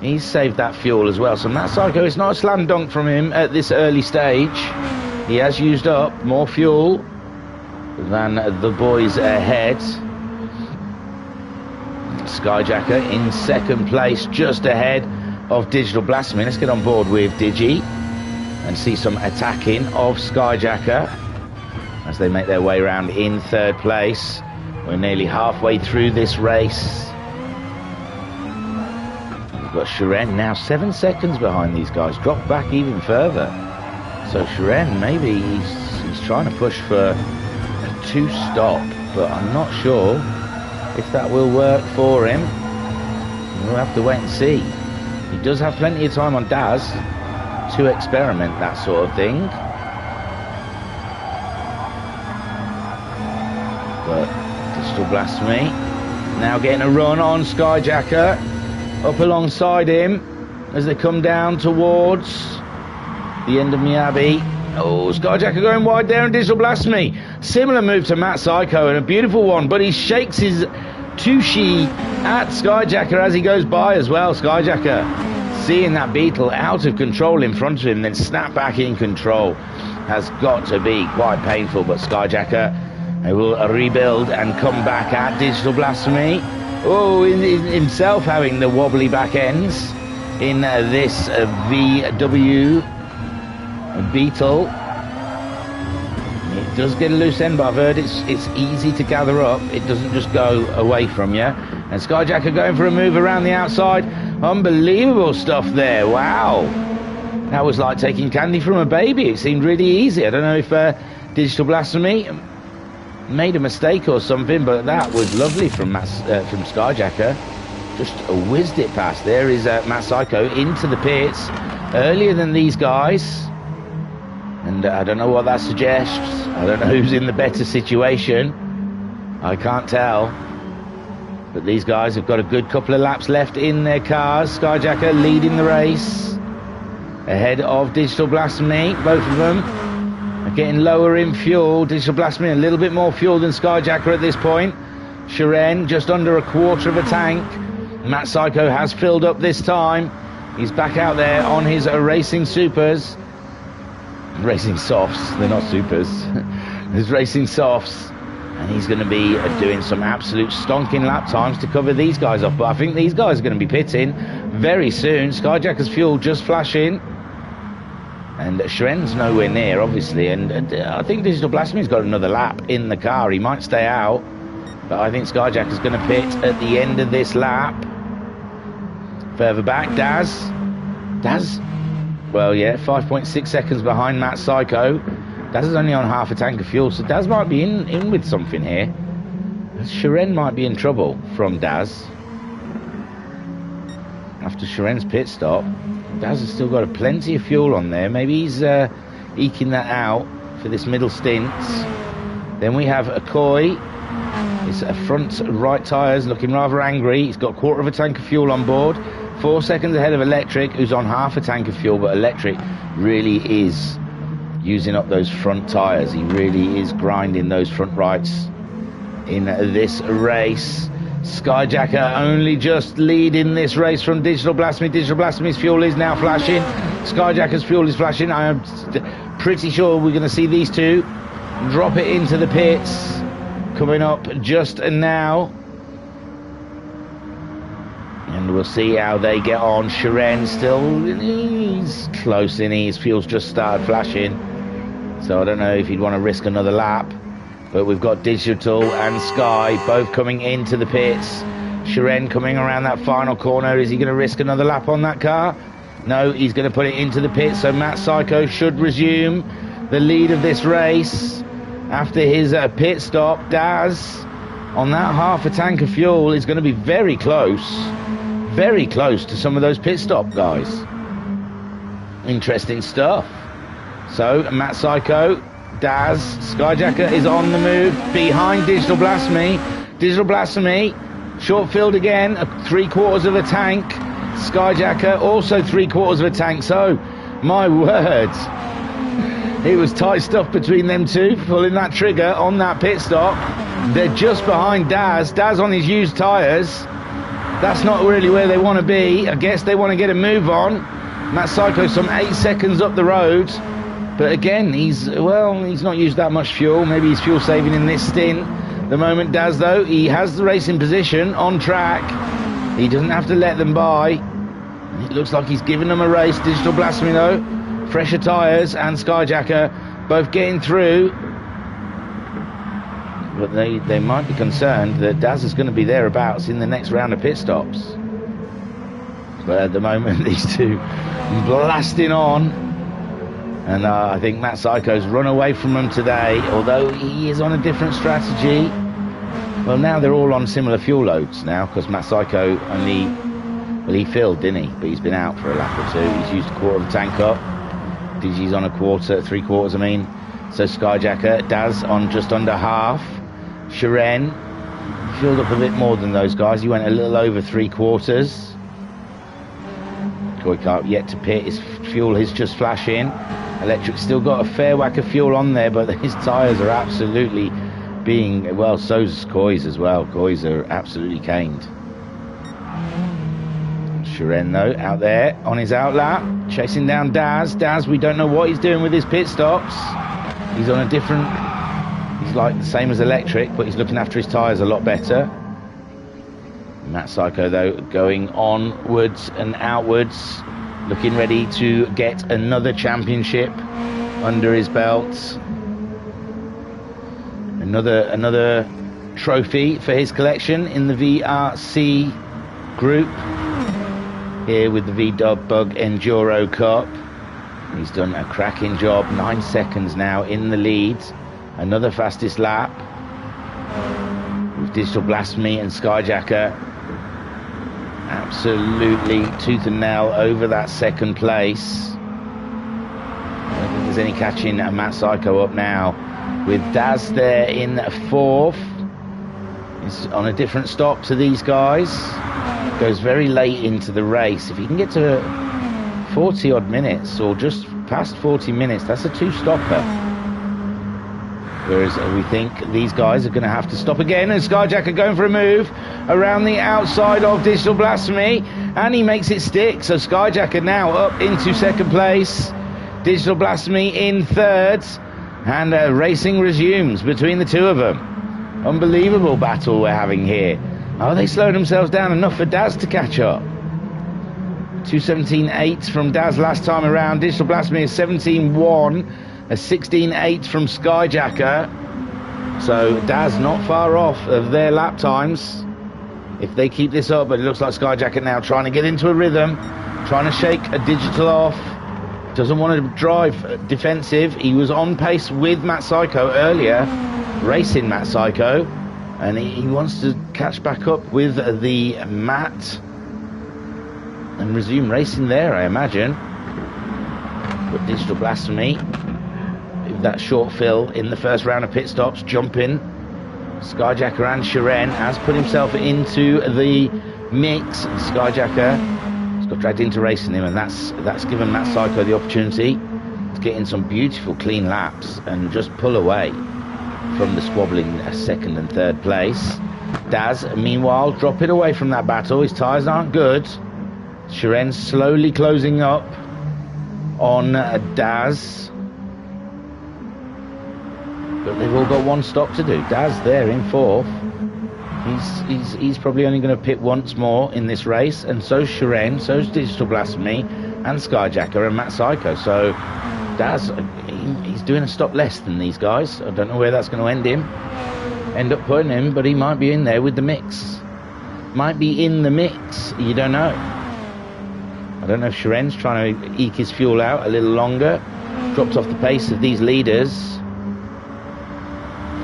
He's saved that fuel as well. So Matt Psycho, it's not a slam dunk from him at this early stage. He has used up more fuel than the boys ahead. Skyjacker in 2nd place, just ahead of Digital Blasphemy. Let's get on board with Digi and see some attacking of Skyjacker as they make their way around in 3rd place. We're nearly halfway through this race. We've got Shiren now 7 seconds behind these guys, dropped back even further. So Shiren, maybe he's trying to push for a 2-stop, but I'm not sure if that will work for him. We'll have to wait and see. He does have plenty of time on Daz to experiment that sort of thing. But Digital Blasphemy now getting a run on Skyjacker up alongside him as they come down towards the end of Miyabi. Oh, Skyjacker going wide there, and Digital Blasphemy, similar move to Matt Psycho, and a beautiful one, but he shakes his Tushi at Skyjacker as he goes by as well. Skyjacker seeing that Beetle out of control in front of him, then snap back in control, has got to be quite painful. But Skyjacker will rebuild and come back at Digital Blasphemy. Oh, himself having the wobbly back ends in this VW Beetle. It does get a loose end, but I've heard it's easy to gather up. It doesn't just go away from you. And Skyjacker going for a move around the outside. Unbelievable stuff there. Wow. That was like taking candy from a baby. It seemed really easy. I don't know if Digital Blasphemy made a mistake or something, but that was lovely from Skyjacker. Just whizzed it past. There is Matt Psycho into the pits earlier than these guys, and I don't know what that suggests. I don't know who's in the better situation. I can't tell, but these guys have got a good couple of laps left in their cars. Skyjacker leading the race ahead of Digital Blasphemy. Both of them are getting lower in fuel. Digital Blasphemy a little bit more fuel than Skyjacker at this point. Shiren just under a quarter of a tank. Matt Psycho has filled up this time. He's back out there on his racing supers. Racing softs, they're not supers. His racing softs. And he's going to be doing some absolute stonking lap times to cover these guys off. But I think these guys are going to be pitting very soon. Skyjacker's fuel just flashing. And Sharen's nowhere near, obviously. And I think Digital Blasphemy's got another lap in the car. He might stay out. But I think Skyjacker's going to pit at the end of this lap. Further back, Daz. Well, yeah, 5.6 seconds behind Matt Psycho. Daz is only on half a tank of fuel, so Daz might be in with something here. Sharen might be in trouble from Daz. After Sharen's pit stop, Daz has still got plenty of fuel on there. Maybe he's eking that out for this middle stint. Then we have Akoi. His front right tyres looking rather angry. He's got a quarter of a tank of fuel on board. 4 seconds ahead of Electric, who's on half a tank of fuel, but Electric really is using up those front tyres. He really is grinding those front rights in this race. Skyjacker only just leading this race from Digital Blasphemy. Digital Blasphemy's fuel is now flashing. Skyjacker's fuel is flashing. I am pretty sure we're going to see these two drop it into the pits coming up just now. And we'll see how they get on. Sharen still, he's close in. His fuel's just started flashing. So I don't know if he'd want to risk another lap. But we've got Digital and Sky both coming into the pits. Sharen coming around that final corner. Is he going to risk another lap on that car? No, he's going to put it into the pits. So Matt Psycho should resume the lead of this race after his pit stop. Daz, on that half a tank of fuel, is going to be very close to some of those pit stop guys. Interesting stuff. So Matt Psycho, Daz, Skyjacker is on the move behind Digital Blasphemy. Digital Blasphemy, short field again, 3/4 of a tank. Skyjacker also 3/4 of a tank. So, my word, it was tight stuff between them two, pulling that trigger on that pit stop. They're just behind Daz. Daz on his used tyres. That's not really where they want to be. I guess they want to get a move on. Matt Psycho some 8 seconds up the road. But again, he's not used that much fuel. Maybe he's fuel saving in this stint. The moment Daz, though, he has the racing position on track. He doesn't have to let them by. It looks like he's giving them a race. Digital Blasphemy, though, fresher tyres, and Skyjacker both getting through. But they might be concerned that Daz is going to be thereabouts in the next round of pit stops. But at the moment, these two blasting on. And I think Matt Psycho's run away from him today, although he is on a different strategy. Well, now they're all on similar fuel loads now, because Matt Psycho only, well, he filled, didn't he? But he's been out for a lap or two. He's used a quarter of a tank up. Digi's on a quarter, 3/4, I mean. So Skyjacker, Daz on just under half. Sharen filled up a bit more than those guys. He went a little over 3/4. Koi can't yet to pit. His fuel is just flashing. Electric's still got a fair whack of fuel on there, but his tyres are absolutely being, well, so's Koi's as well. Koi's are absolutely caned. Sharen, though, out there on his outlap, chasing down Daz. Daz, we don't know what he's doing with his pit stops. He's on a different, he's like the same as Electric, but he's looking after his tyres a lot better. Matt Psycho, though, going onwards and outwards, looking ready to get another championship under his belt. Another trophy for his collection in the VRC group, here with the VDUB Bug Enduro Cup. He's done a cracking job. 9 seconds now in the lead. Another fastest lap with Digital Blasphemy and Skyjacker absolutely tooth and nail over that second place. I don't think there's any catching Matt Psycho up now, with Daz there in 4th. He's on a different stop to these guys. Goes very late into the race. If he can get to 40 odd minutes, or just past 40 minutes, that's a 2-stopper. Whereas we think these guys are going to have to stop again. And Skyjacker going for a move around the outside of Digital Blasphemy, and he makes it stick. So Skyjacker now up into 2nd place. Digital Blasphemy in 3rd. And racing resumes between the two of them. Unbelievable battle we're having here. Oh, they slowed themselves down enough for Daz to catch up. 2:17.8 from Daz last time around. Digital Blasphemy is 17.1, a 16.8 from Skyjacker. So Daz not far off of their lap times if they keep this up, but it looks like Skyjacker now trying to get into a rhythm, trying to shake a Digital off. Doesn't want to drive defensive. He was on pace with Matt Psycho earlier, racing Matt Psycho, and he wants to catch back up with the Matt and resume racing there, I imagine. But Digital Blasphemy, with that short fill in the first round of pit stops, jumping. Skyjacker and Shiren has put himself into the mix. Skyjacker has got dragged into racing him, and that's given Matt Psycho the opportunity to get in some beautiful clean laps and just pull away from the squabbling second and third place. Daz, meanwhile, dropping away from that battle. His tyres aren't good. Shiren slowly closing up on Daz. But they've all got one stop to do. Daz there in fourth. He's probably only going to pit once more in this race, and so's Shiren, so's Digital Blasphemy, and Skyjacker and Matt Psycho. So Daz, he's doing a stop less than these guys. I don't know where that's going to end up putting him, but he might be in there with the mix. Might be in the mix. You don't know. I don't know if Shiren's trying to eke his fuel out a little longer. Dropped off the pace of these leaders.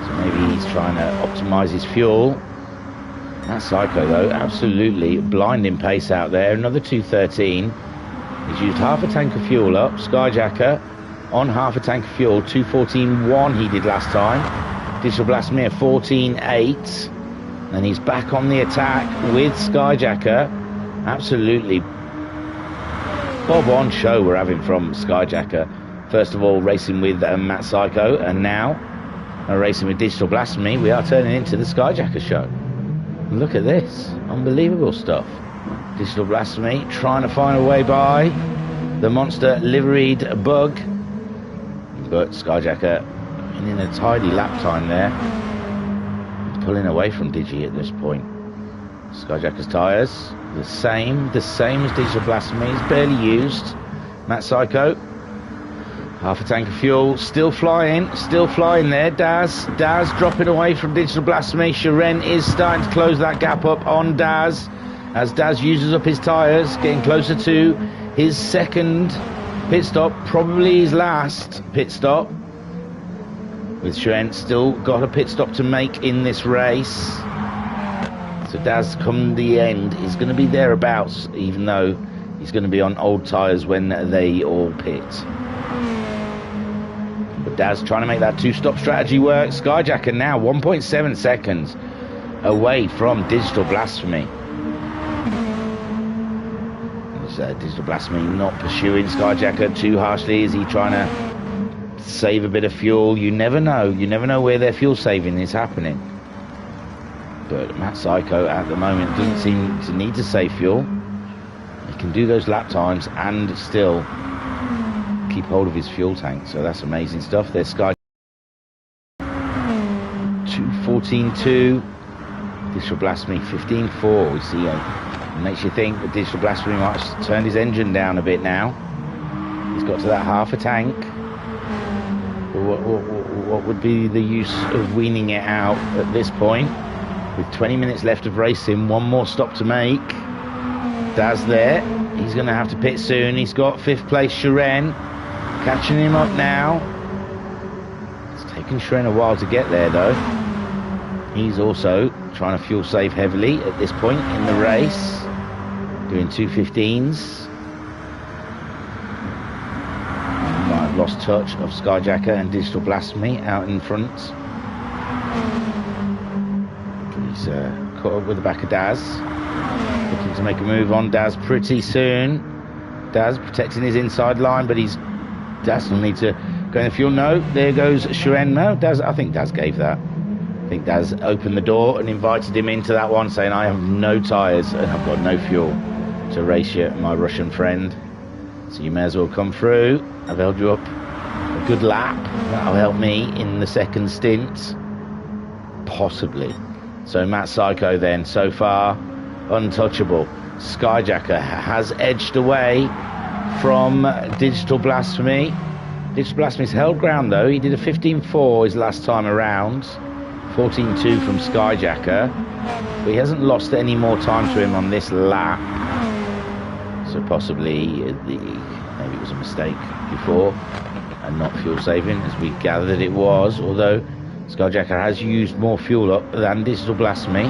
So maybe he's trying to optimise his fuel. That Psycho, though, absolutely blinding pace out there. Another 2:13. He's used half a tank of fuel up. Skyjacker on half a tank of fuel. 2:14.1 he did last time. Digital Blasphemy at 14.8. And he's back on the attack with Skyjacker. Absolutely Bob on show we're having from Skyjacker. First of all, racing with Matt Psycho, and now racing with Digital Blasphemy. We are turning into the Skyjacker show. Look at this. Unbelievable stuff. Digital Blasphemy trying to find a way by the monster liveried bug. But Skyjacker in a tidy lap time there. Pulling away from Digi at this point. Skyjacker's tyres, the same as Digital Blasphemy. It's barely used. Matt Psycho, half a tank of fuel, still flying there. Daz dropping away from Digital Blasphemy. Shiren is starting to close that gap up on Daz as Daz uses up his tyres, getting closer to his second pit stop, probably his last pit stop. With Shiren still got a pit stop to make in this race. So Daz, come the end, is going to be thereabouts, even though he's going to be on old tyres when they all pit. But Daz trying to make that two-stop strategy work. Skyjacker now 1.7 seconds away from Digital Blasphemy. Digital Blasphemy not pursuing Skyjacker too harshly. Is he trying to save a bit of fuel? You never know where their fuel saving is happening. But Matt Psycho at the moment doesn't seem to need to save fuel. He can do those lap times and still keep hold of his fuel tank. So that's amazing stuff. There's Sky 2:14.2. Digital Blasphemy 15.4. We see it makes you think that Digital Blasphemy might have turned his engine down a bit now. He's got to that half a tank. What would be the use of weaning it out at this point? With 20 minutes left of racing, one more stop to make. Daz there. He's going to have to pit soon. He's got fifth place Shiren. Catching him up now. It's taken Shiren a while to get there, though. He's also trying to fuel save heavily at this point in the race. Doing 2:15s. Might have lost touch of Skyjacker and Digital Blasphemy out in front. He's caught up with the back of Daz. Looking to make a move on Daz pretty soon. Daz protecting his inside line, but Daz will need to go in the fuel. No, there goes Shiren. No, I think Daz gave that. I think Daz opened the door and invited him into that one, saying, I have no tyres and I've got no fuel to race you, my Russian friend. So you may as well come through. I've held you up a good lap. That'll help me in the second stint. Possibly. So Matt Psycho then, so far, untouchable. Skyjacker has edged away from Digital Blasphemy. Digital Blasphemy's held ground though. He did a 15.4 his last time around. 14.2 from Skyjacker. But he hasn't lost any more time to him on this lap. So possibly maybe it was a mistake before and not fuel saving, as we gathered it was. Although Skyjacker has used more fuel up than Digital Blasphemy.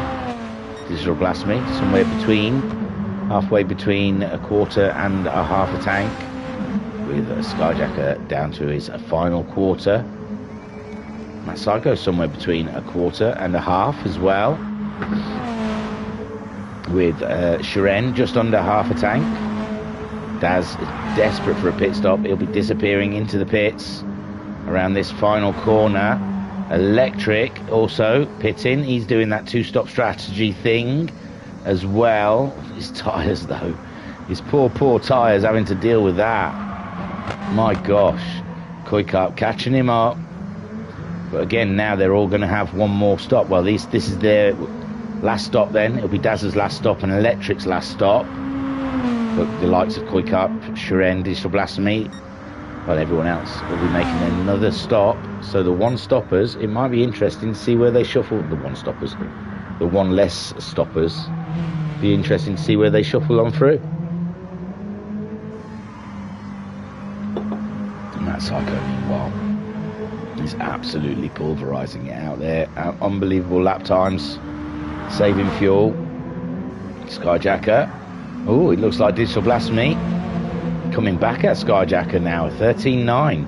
Digital Blasphemy somewhere between, halfway between a quarter and a half a tank, with Skyjacker down to his final quarter. Matt Psycho somewhere between a quarter and a half as well, with Shiren just under half a tank. Daz is desperate for a pit stop. He'll be disappearing into the pits around this final corner. Electric also pitting. He's doing that two-stop strategy thing as well. His tyres though, his poor tyres, having to deal with that. My gosh. Koikap catching him up. But again, now they're all going to have one more stop. Well, this is their last stop then. It'll be Daz's last stop and Electric's last stop. But the likes of Koikap, Shiren, Digital Blasphemy, well, everyone else will be making another stop. So the one-stoppers, it might be interesting to see where they shuffle. The one-stoppers, the one less stoppers. Be interesting to see where they shuffle on through. And that Psycho, meanwhile, is absolutely pulverising it out there. Unbelievable lap times, saving fuel. Skyjacker. Oh, it looks like Digital Blasphemy coming back at Skyjacker now. 13.9.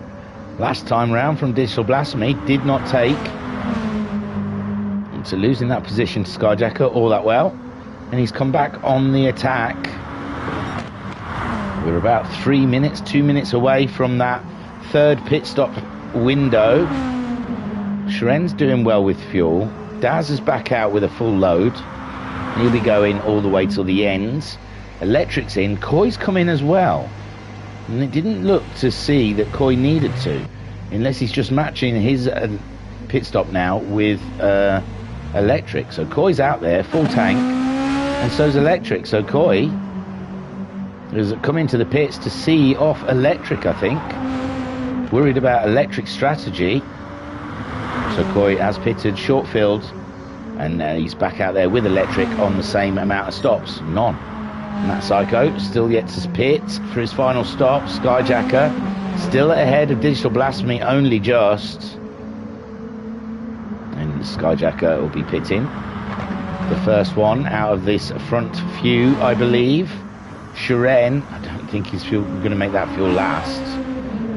Last time round from Digital Blasphemy did not take. So losing that position to Skyjacker all that well. And he's come back on the attack. We're about 3 minutes, 2 minutes away from that third pit stop window. Shiren's doing well with fuel. Daz is back out with a full load. He'll be going all the way till the end. Electric's in. Koi's come in as well. And it didn't look to see that Koi needed to, unless he's just matching his pit stop now with Electric. So Koi's out there, full tank, and so's Electric. So Koi has come into the pits to see off Electric, I think. Worried about Electric strategy. So Koi has pitted short field, and he's back out there with Electric on the same amount of stops. None. And that Psycho still yet to pit for his final stop. Skyjacker still ahead of Digital Blasphemy, only just. And Skyjacker will be pitting. The first one out of this front few, I believe. Shiren, I don't think he's going to make that fuel last,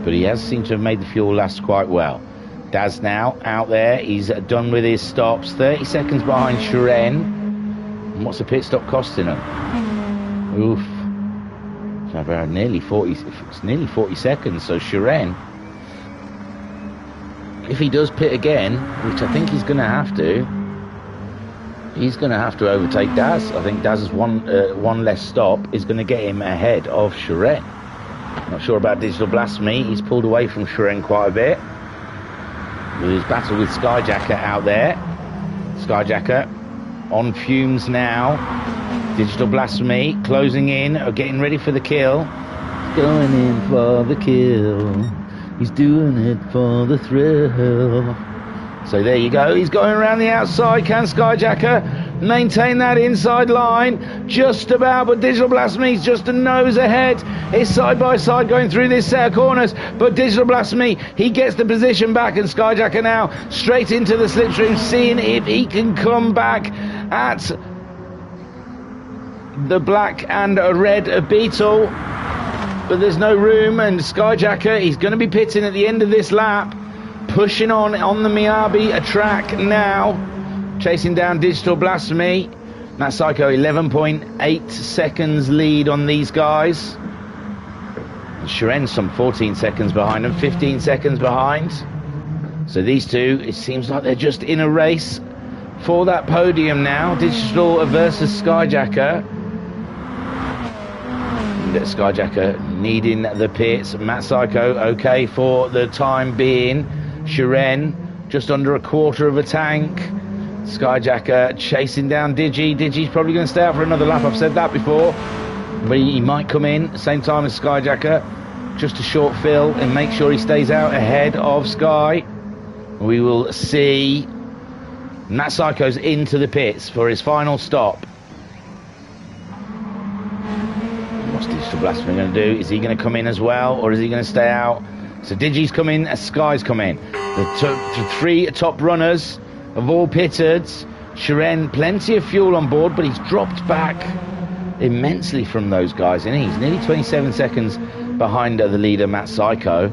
but he has seemed to have made the fuel last quite well. Daz now out there. He's done with his stops. 30 seconds behind Shiren. And what's the pit stop costing him? Oof. So about nearly 40. It's nearly 40 seconds. So Shiren, if he does pit again, which I think he's going to have to, he's going to have to overtake Daz. I think Daz's one less stop is going to get him ahead of Shiren. Not sure about Digital Blasphemy. He's pulled away from Shiren quite a bit. With his battle with Skyjacker out there. Skyjacker on fumes now. Digital Blasphemy closing in, or getting ready for the kill. Going in for the kill. He's doing it for the thrill. So there you go. He's going around the outside. Can Skyjacker maintain that inside line? Just about, but Digital Blasphemy's just a nose ahead. It's side by side going through this set of corners, but Digital Blasphemy, he gets the position back, and Skyjacker now straight into the slipstream, seeing if he can come back at the black and red Beetle. But there's no room, and Skyjacker, he's going to be pitting at the end of this lap. Pushing on the Miyabi track now. Chasing down Digital Blasphemy. That Psycho 11.8 seconds lead on these guys. And Shiren's some 14 seconds behind them, 15 seconds behind. So these two, it seems like they're just in a race for that podium now. Digital versus Skyjacker. And Skyjacker needing the pits. Matt Psycho okay for the time being. Shiren just under a quarter of a tank. Skyjacker chasing down Digi. Digi's probably going to stay out for another lap. I've said that before. But he might come in at the same time as Skyjacker. Just a short fill and make sure he stays out ahead of Sky. We will see. Matt Psycho's into the pits for his final stop. What's Digital Blasphemy going to do? Is he going to come in as well, or is he going to stay out? So Digi's come in as Sky's come in. The three top runners have all pitted. Shiren, plenty of fuel on board, but he's dropped back immensely from those guys, and he's nearly 27 seconds behind the leader, Matt Psycho,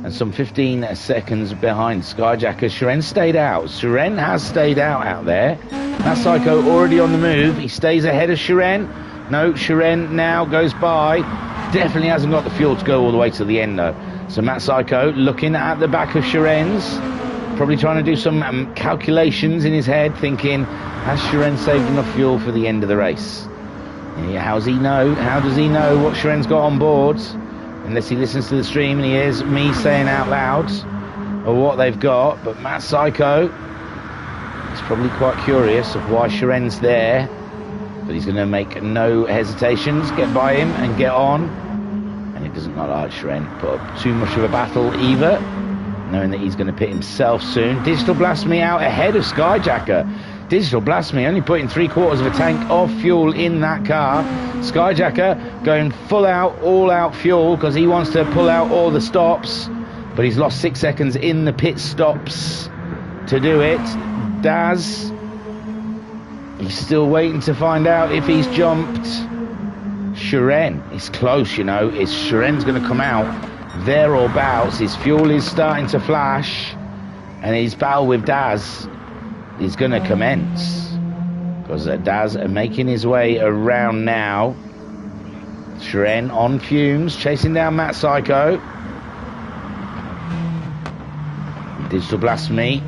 and some 15 seconds behind Skyjacker. Shiren stayed out. Shiren has stayed out there. Matt Psycho already on the move. He stays ahead of Shiren. No, Shiren now goes by. Definitely hasn't got the fuel to go all the way to the end, though. So Matt Psycho looking at the back of Shiren's, probably trying to do some calculations in his head, thinking, has Shiren saved enough fuel for the end of the race? Yeah, how does he know? How does he know what Shiren's got on board? Unless he listens to the stream and he hears me saying out loud or what they've got. But Matt Psycho is probably quite curious of why Shiren's there. But he's going to make no hesitations, get by him and get on. And he doesn't like Shiren put up too much of a battle either, knowing that he's going to pit himself soon. Digital Blasphemy out ahead of Skyjacker. Digital Blasphemy only putting 3/4 of a tank of fuel in that car. Skyjacker going full out, all out fuel, because he wants to pull out all the stops, but he's lost 6 seconds in the pit stops to do it. Daz, he's still waiting to find out if he's jumped. Shiren is close, you know. Shiren's going to come out there or bouts. His fuel is starting to flash, and his battle with Daz is going to commence, because Daz are making his way around now. Shiren on fumes, chasing down Matt Psycho. Digital Blasphemy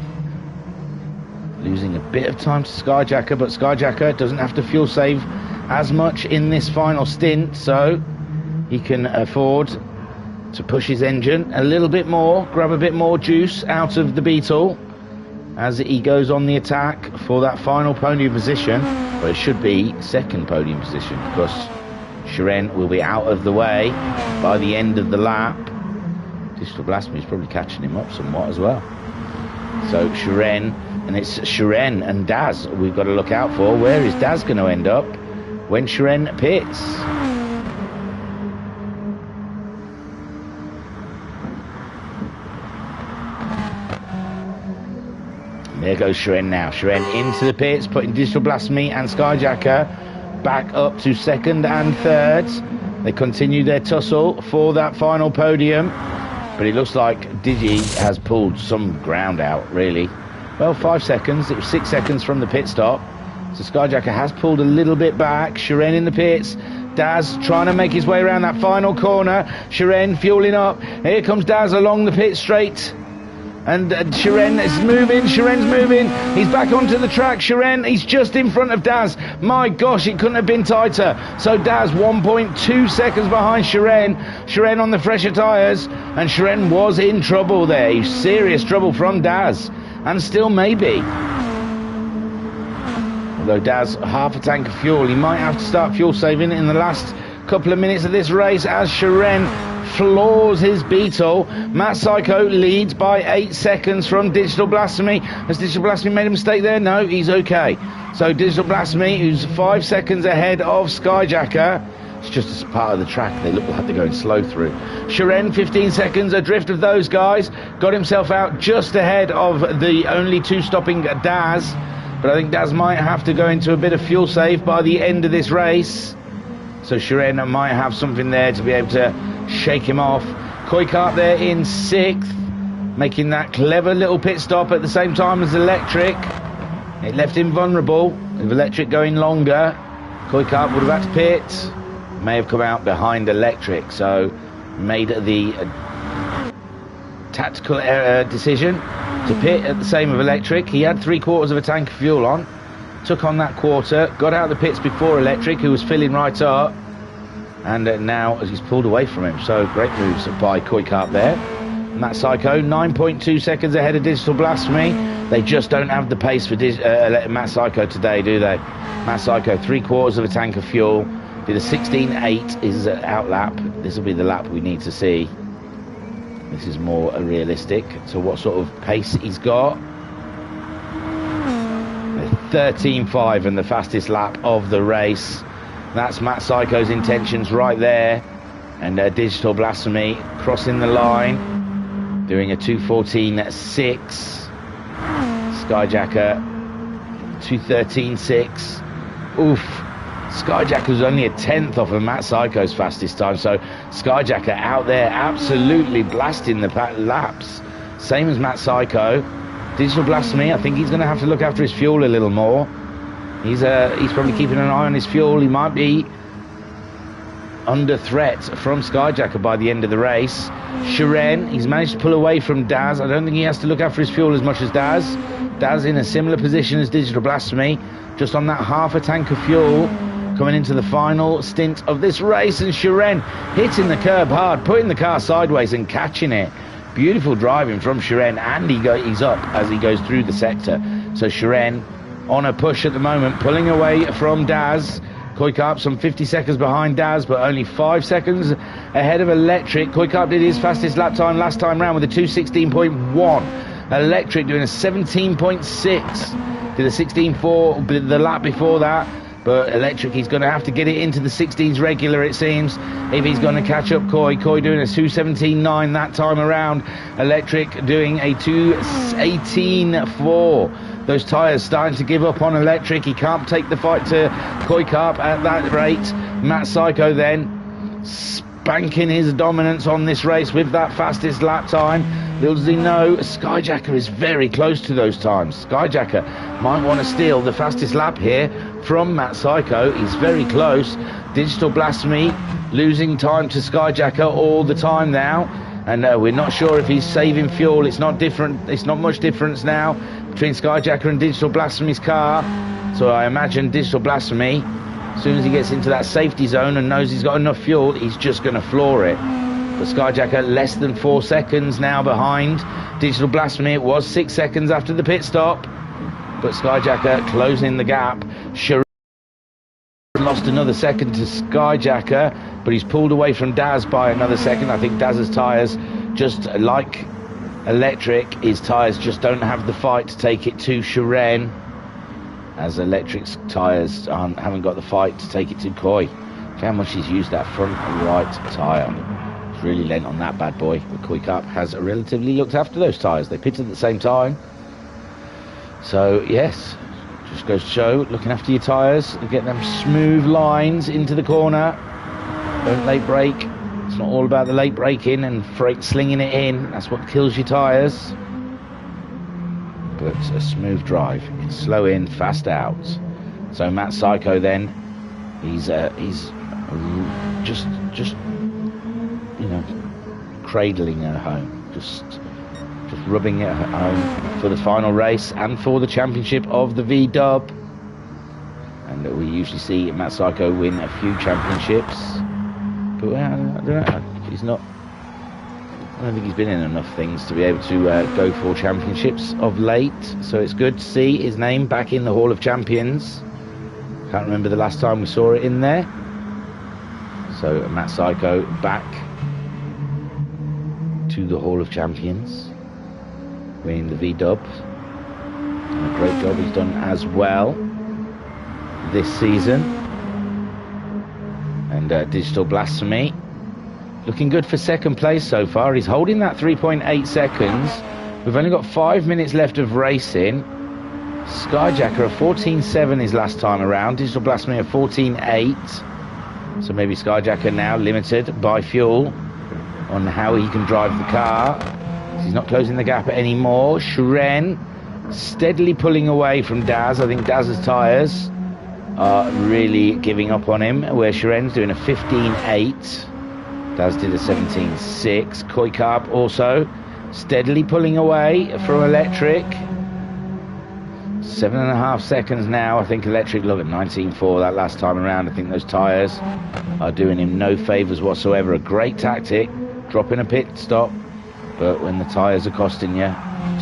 losing a bit of time to Skyjacker, but Skyjacker doesn't have to fuel save as much in this final stint, so he can afford to push his engine a little bit more, grab a bit more juice out of the Beetle as he goes on the attack for that final podium position. But it should be second podium position, because Shiren will be out of the way by the end of the lap. Digital Blasphemy is probably catching him up somewhat as well. So Shiren, and it's Shiren and Daz we've got to look out for. Where is Daz going to end up when Shiren pits? There goes Shiren now. Shiren into the pits, putting Digital Blasphemy and Skyjacker back up to second and third. They continue their tussle for that final podium, but it looks like Digi has pulled some ground out, really. Well, 5 seconds. It was 6 seconds from the pit stop. So Skyjacker has pulled a little bit back. Shiren in the pits. Daz trying to make his way around that final corner. Shiren fueling up. Here comes Daz along the pit straight. And Shiren is moving. Shiren's moving. He's back onto the track. Shiren, he's just in front of Daz. My gosh, it couldn't have been tighter. So Daz 1.2 seconds behind Shiren. Shiren on the fresher tyres. And Shiren was in trouble there. Serious trouble from Daz. And still maybe. Although Daz, half a tank of fuel. He might have to start fuel saving in the last couple of minutes of this race as Shiren floors his Beetle. Matt Psycho leads by 8 seconds from Digital Blasphemy. Has Digital Blasphemy made a mistake there? No, he's okay. So Digital Blasphemy, who's 5 seconds ahead of Skyjacker. It's just as part of the track. They look like they're going slow through. Shiren, 15 seconds adrift of those guys. Got himself out just ahead of the only two stopping Daz. But I think Daz might have to go into a bit of fuel save by the end of this race. So Shiren might have something there to be able to shake him off. Koikart there in 6th, making that clever little pit stop at the same time as Electric. It left him vulnerable. With Electric going longer, Koikart would have had to pit. May have come out behind Electric, so made the tactical decision to pit at the same with Electric. He had 3/4 of a tank of fuel on. Took on that quarter, got out of the pits before Electric, who was filling right up, and now he's pulled away from him. So great moves by Koikart there. Matt Psycho, 9.2 seconds ahead of Digital Blasphemy. They just don't have the pace for Matt Psycho today, do they? Matt Psycho, 3/4 of a tank of fuel. Did a 16.8 is out lap. This will be the lap we need to see. This is more realistic. So what sort of pace he's got? 13.5 and the fastest lap of the race. That's Matt Psycho's intentions right there. And Digital Blasphemy crossing the line, doing a 2:14.6. Skyjacker 2:13.6. Oof. Skyjacker was only a 10th off of Matt Psycho's fastest time, so Skyjacker out there absolutely blasting the laps. Same as Matt Psycho. Digital Blasphemy, I think he's going to have to look after his fuel a little more. He's probably keeping an eye on his fuel. He might be under threat from Skyjacker by the end of the race. Shiren, he's managed to pull away from Daz. I don't think he has to look after his fuel as much as Daz. Daz in a similar position as Digital Blasphemy, just on that half a tank of fuel, coming into the final stint of this race. And Shiren hitting the curb hard, putting the car sideways and catching it. Beautiful driving from Shiren, and he's up as he goes through the sector. So Shiren on a push at the moment, pulling away from Daz. Koikarp some 50 seconds behind Daz, but only 5 seconds ahead of Electric. Koikarp did his fastest lap time last time round with a 2:16.1. Electric doing a 17.6. Did a 16.4 the lap before that. But Electric, he's going to have to get it into the 16s regular, it seems, if he's going to catch up Koi. Koi doing a 2:17.9 that time around. Electric doing a 2:18.4. Those tyres starting to give up on Electric. He can't take the fight to Koikarp at that rate. Matt Psycho then spanking his dominance on this race with that fastest lap time. Little does he know, Skyjacker is very close to those times. Skyjacker might want to steal the fastest lap here from Matt Psycho. He's very close. Digital Blasphemy losing time to Skyjacker all the time now. And we're not sure if he's saving fuel. It's not different. It's not much difference now between Skyjacker and Digital Blasphemy's car. So I imagine Digital Blasphemy, as soon as he gets into that safety zone and knows he's got enough fuel, he's just going to floor it. But Skyjacker less than 4 seconds now behind Digital Blasphemy. It was 6 seconds after the pit stop. But Skyjacker closing the gap. Lost another second to Skyjacker, but he's pulled away from Daz by another second. I think Daz's tyres, just like Electric, his tyres just don't have the fight to take it to Shiren, as Electric's tyres haven't got the fight to take it to Koi. Look how much he's used that front right tyre. He's really lent on that bad boy. But Koikarp has relatively looked after those tyres. They pitted at the same time. So, yes, just goes to show, looking after your tyres, get them smooth lines into the corner. Don't late brake. It's not all about the late braking and slinging it in. That's what kills your tyres. But a smooth drive. It's slow in, fast out. So Matt Psycho then, he's just you know, cradling her home. Just rubbing it home for the final race and for the championship of the VDUB. And we usually see Matt Psycho win a few championships, but I don't know. I don't think he's been in enough things to be able to go for championships of late. So it's good to see his name back in the Hall of Champions. Can't remember the last time we saw it in there. So Matt Psycho back to the Hall of Champions, winning the VDUB. And a great job he's done as well this season. And Digital Blasphemy looking good for second place so far. He's holding that 3.8 seconds. We've only got 5 minutes left of racing. Skyjacker a 14.7 his last time around. Digital Blasphemy a 14.8. So maybe Skyjacker now limited by fuel on how he can drive the car. He's not closing the gap anymore. Shiren steadily pulling away from Daz. I think Daz's tyres are really giving up on him, where Shiren's doing a 15.8. Daz did a 17.6. Koikarp also steadily pulling away from Electric. 7.5 seconds now. I think Electric, look at 19.4 that last time around. I think those tyres are doing him no favours whatsoever. A great tactic, dropping a pit stop, but when the tyres are costing you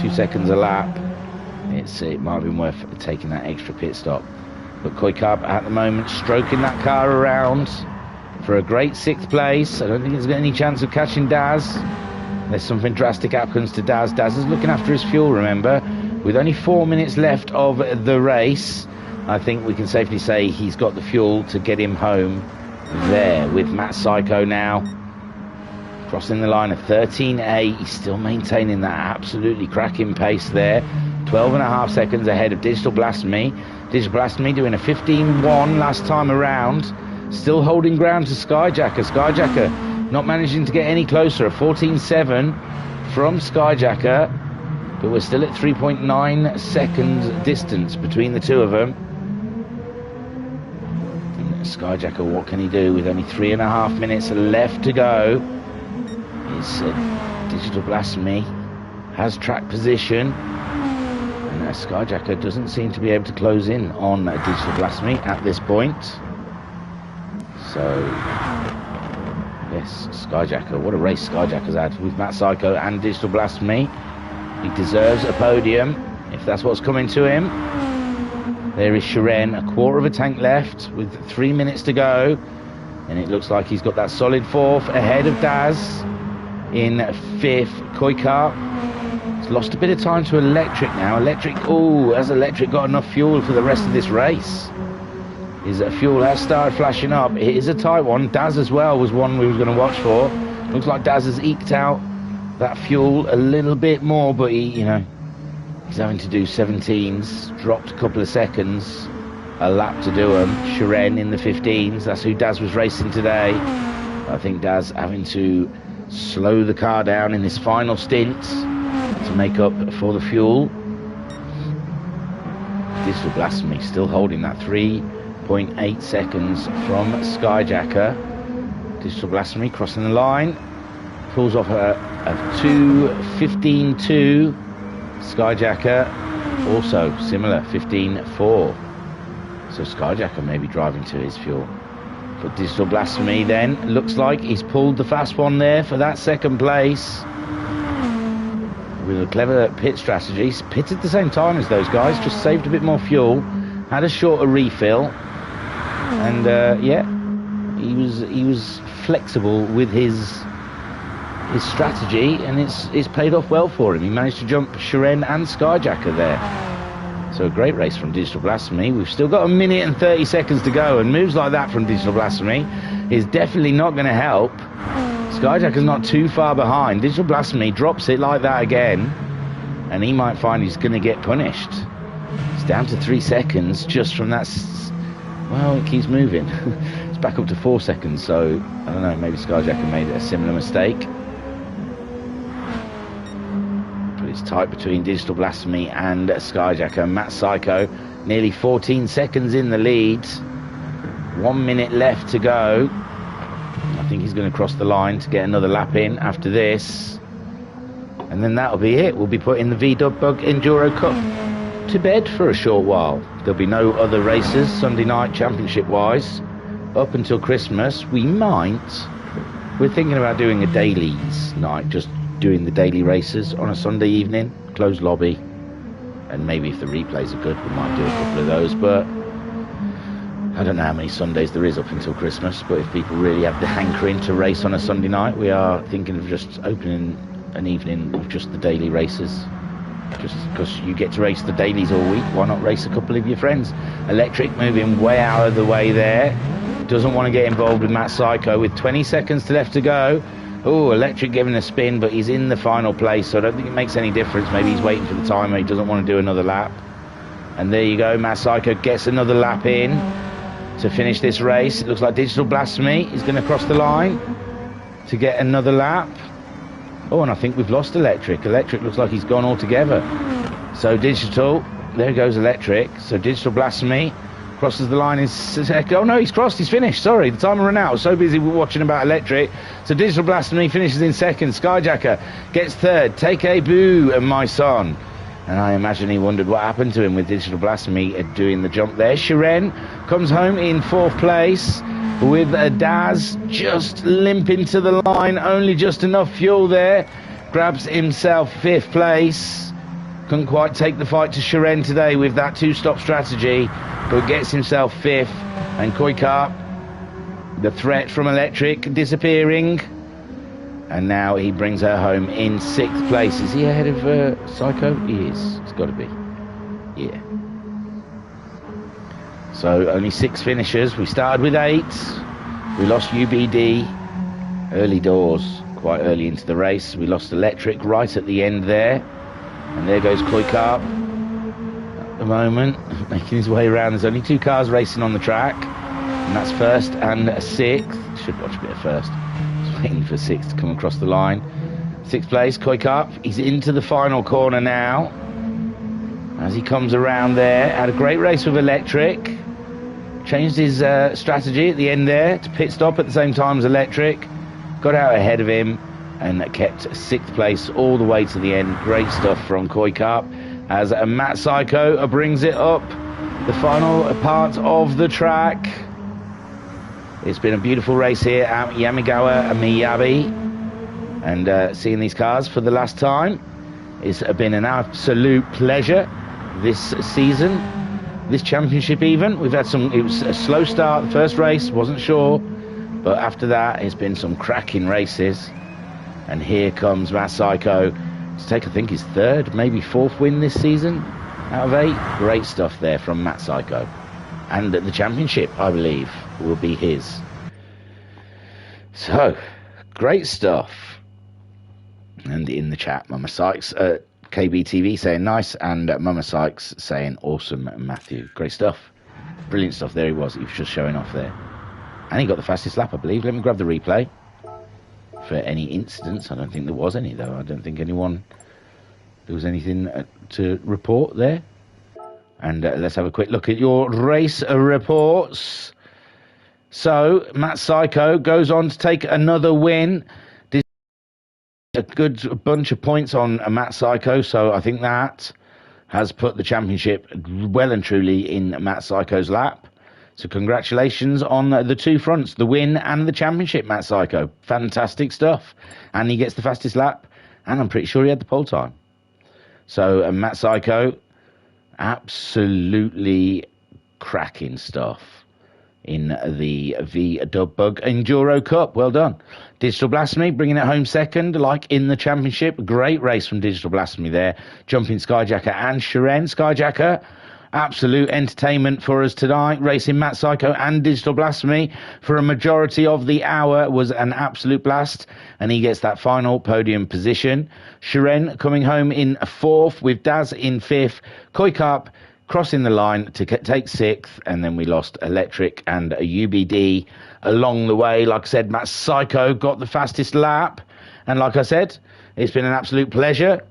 2 seconds a lap, minutes, it might have been worth taking that extra pit stop. But Koikab at the moment stroking that car around for a great 6th place. I don't think he's got any chance of catching Daz. Unless something drastic happens to Daz. Daz is looking after his fuel, remember. With only 4 minutes left of the race, I think we can safely say he's got the fuel to get him home there. With Matt Psycho now crossing the line of 13.8. He's still maintaining that absolutely cracking pace there. 12.5 seconds ahead of Digital Blasphemy. Digital Blasphemy doing a 15.1 last time around. Still holding ground to Skyjacker. Skyjacker not managing to get any closer. A 14.7 from Skyjacker. But we're still at 3.9 seconds distance between the two of them. And Skyjacker, what can he do with only 3.5 minutes left to go? Is Digital Blasphemy has track position. And Skyjacker doesn't seem to be able to close in on Digital Blasphemy at this point. So, yes, Skyjacker. What a race Skyjacker's had with Matt Psycho and Digital Blasphemy. He deserves a podium if that's what's coming to him. There is Shiren, a quarter of a tank left with 3 minutes to go. And it looks like he's got that solid 4th ahead of Daz in 5th. Koikar has lost a bit of time to Electric now. Electric, has Electric got enough fuel for the rest of this race? His fuel has started flashing up. It is a tight one. Daz as well was one we were going to watch for. Looks like Daz has eked out that fuel a little bit more, but he's having to do 17s. Dropped a couple of seconds a lap to do them. Shiren in the 15s. That's who Daz was racing today. I think Daz having to slow the car down in this final stint to make up for the fuel. Digital Blasphemy still holding that 3.8 seconds from Skyjacker. Digital Blasphemy crossing the line. Pulls off a 2.15.2. Skyjacker also similar, 15.4. So Skyjacker may be driving to his fuel. But Digital Blasphemy then looks like he's pulled the fast one there for that 2nd place. With a clever pit strategy. He's pitted at the same time as those guys, just saved a bit more fuel, had a shorter refill, and he was flexible with his strategy, and it's paid off well for him. He managed to jump Shiren and Skyjacker there. So a great race from Digital Blasphemy. We've still got 1 minute and 30 seconds to go, and moves like that from Digital Blasphemy is definitely not going to help. Skyjacker's not too far behind. Digital Blasphemy drops it like that again, and he might find he's going to get punished. It's down to 3 seconds just from that. Well, it keeps moving. It's back up to 4 seconds, so I don't know, maybe Skyjacker made a similar mistake. But it's tight between Digital Blasphemy and Skyjacker. Matt Psycho nearly 14 seconds in the lead. 1 minute left to go. I think he's going to cross the line to get another lap in after this. And then that'll be it. We'll be putting the VDUB Enduro Cup to bed for a short while. There'll be no other races Sunday night championship wise up until Christmas. We're thinking about doing a dailies night, just doing the daily races on a Sunday evening, closed lobby, and maybe if the replays are good we might do a couple of those, but I don't know how many Sundays there is up until Christmas. But if people really have the hankering to race on a Sunday night, we are thinking of just opening an evening with just the daily races. Just because you get to race the dailies all week, why not race a couple of your friends? Electric moving way out of the way there. Doesn't want to get involved with Matt Psycho with 20 seconds left to go. Oh, Electric giving a spin, but he's in the final place, so I don't think it makes any difference. Maybe he's waiting for the timer. He doesn't want to do another lap. And there you go, Matt Psycho gets another lap in to finish this race. It looks like Digital Blasphemy is going to cross the line to get another lap. Oh, and I think we've lost Electric. Electric looks like he's gone altogether. So Digital, there goes Electric. So Digital Blasphemy crosses the line in second. Oh no, he's crossed, he's finished. Sorry, the timer ran out. I was so busy watching about Electric. So Digital Blasphemy finishes in second. Skyjacker gets third. Take a boo, and my son. And I imagine he wondered what happened to him with Digital Blasphemy doing the jump there. Shiren comes home in 4th place with Daz just limping to the line. Only just enough fuel there. Grabs himself 5th place. Couldn't quite take the fight to Shiren today with that two-stop strategy, but gets himself 5th. And Koikap, the threat from Electric, disappearing. And now he brings her home in 6th place. Is he ahead of Psycho? He is. It's got to be. Yeah. So only 6 finishers. We started with 8. We lost UBD early doors, quite early into the race. We lost Electric right at the end there. And there goes Koikap at the moment, making his way around. There's only 2 cars racing on the track, and that's 1st and 6th. Should watch a bit of 1st. Just waiting for 6th to come across the line. 6th place, Koikap. He's into the final corner now. As he comes around there, had a great race with Electric. Changed his strategy at the end there to pit stop at the same time as Electric. Got out ahead of him and kept 6th place all the way to the end. Great stuff from Koikap as Matt Psycho brings it up the final part of the track. It's been a beautiful race here at Yamigawa Miyabi, and seeing these cars for the last time, it's been an absolute pleasure this season, this championship even. We've had it was a slow start, the first race, wasn't sure, but after that it's been some cracking races. And here comes Matt Psycho to take, I think, his 3rd, maybe 4th win this season out of 8. Great stuff there from Matt Psycho. And the championship, I believe, will be his. So, great stuff. And in the chat, Mama Sykes, KBTV saying nice, and Mama Sykes saying awesome, Matthew. Great stuff. Brilliant stuff. There he was just showing off there. And he got the fastest lap, I believe. Let me grab the replay. For any incidents, I don't think there was any, though. I don't think there was anything to report there. And let's have a quick look at your race reports. So Matt Psycho goes on to take another win. Did a good bunch of points on Matt Psycho, so I think that has put the championship well and truly in Matt Psycho's lap. So congratulations on the 2 fronts, the win and the championship, Matt Psycho. Fantastic stuff. And he gets the fastest lap, and I'm pretty sure he had the pole time. So Matt Psycho, absolutely cracking stuff in the VDUB Enduro Cup. Well done. Digital Blasphemy bringing it home 2nd, like in the championship. Great race from Digital Blasphemy there. Jumping Skyjacker and Shiren. Skyjacker, absolute entertainment for us tonight. Racing Matt Psycho and Digital Blasphemy for a majority of the hour was an absolute blast, and he gets that final podium position. Shiren coming home in 4th with Daz in 5th. Koikap crossing the line to take 6th, and then we lost Electric and a UBD along the way. Like I said, Matt Psycho got the fastest lap, and like I said, it's been an absolute pleasure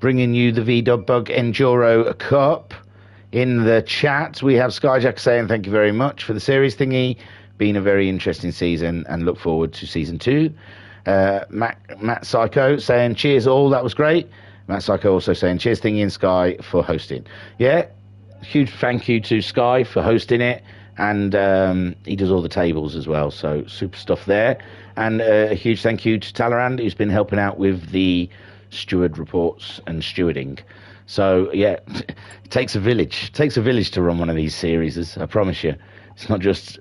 bringing you the VDUB Enduro Cup. In the chat, we have Skyjack saying thank you very much for the series thingy. Been a very interesting season and look forward to season 2. Matt Psycho saying cheers all, that was great. Matt Psycho also saying cheers thingy and Sky for hosting. Yeah, huge thank you to Sky for hosting it, and he does all the tables as well, so super stuff there. And a huge thank you to Talleyrand, who's been helping out with the steward reports and stewarding. So yeah, it takes a village. It takes a village to run one of these series. I promise you, it's not just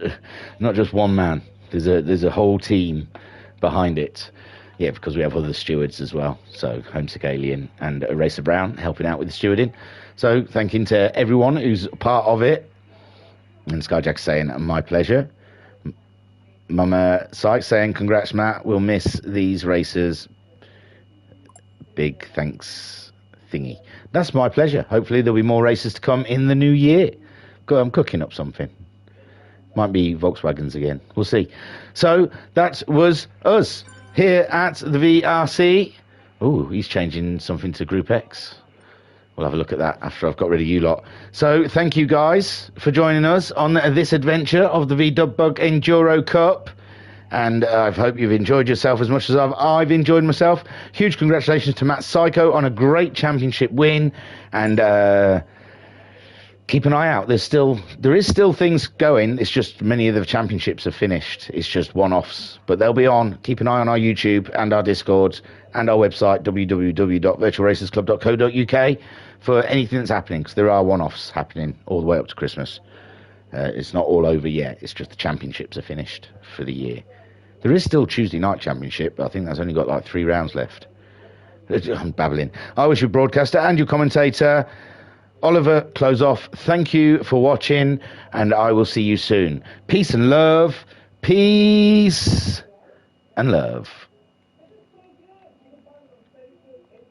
one man. There's a whole team behind it. Yeah, because we have other stewards as well. So Homesick Alien and Racer Brown helping out with the stewarding. So thanking to everyone who's part of it. And Skyjack saying my pleasure. Mama Sykes saying congrats Matt. We'll miss these racers. Big thanks thingy. That's my pleasure. Hopefully there'll be more races to come in the new year. I'm cooking up something. Might be Volkswagens again. We'll see. So that was us here at the VRC. Oh, he's changing something to Group X. We'll have a look at that after I've got rid of you lot. So thank you guys for joining us on this adventure of the VDUB Enduro Cup. And I hope you've enjoyed yourself as much as I've enjoyed myself. Huge congratulations to Matt Psycho on a great championship win. And keep an eye out. There is still things going. It's just many of the championships are finished. It's just one-offs, but they'll be on. Keep an eye on our YouTube and our Discord and our website, www.virtualracersclub.co.uk, for anything that's happening, because there are one-offs happening all the way up to Christmas. It's not all over yet. It's just the championships are finished for the year. There is still Tuesday night championship, but I think that's only got like 3 rounds left. I'm babbling. I was your broadcaster and your commentator, Oliver Close Off. Thank you for watching, and I will see you soon. Peace and love. Peace and love.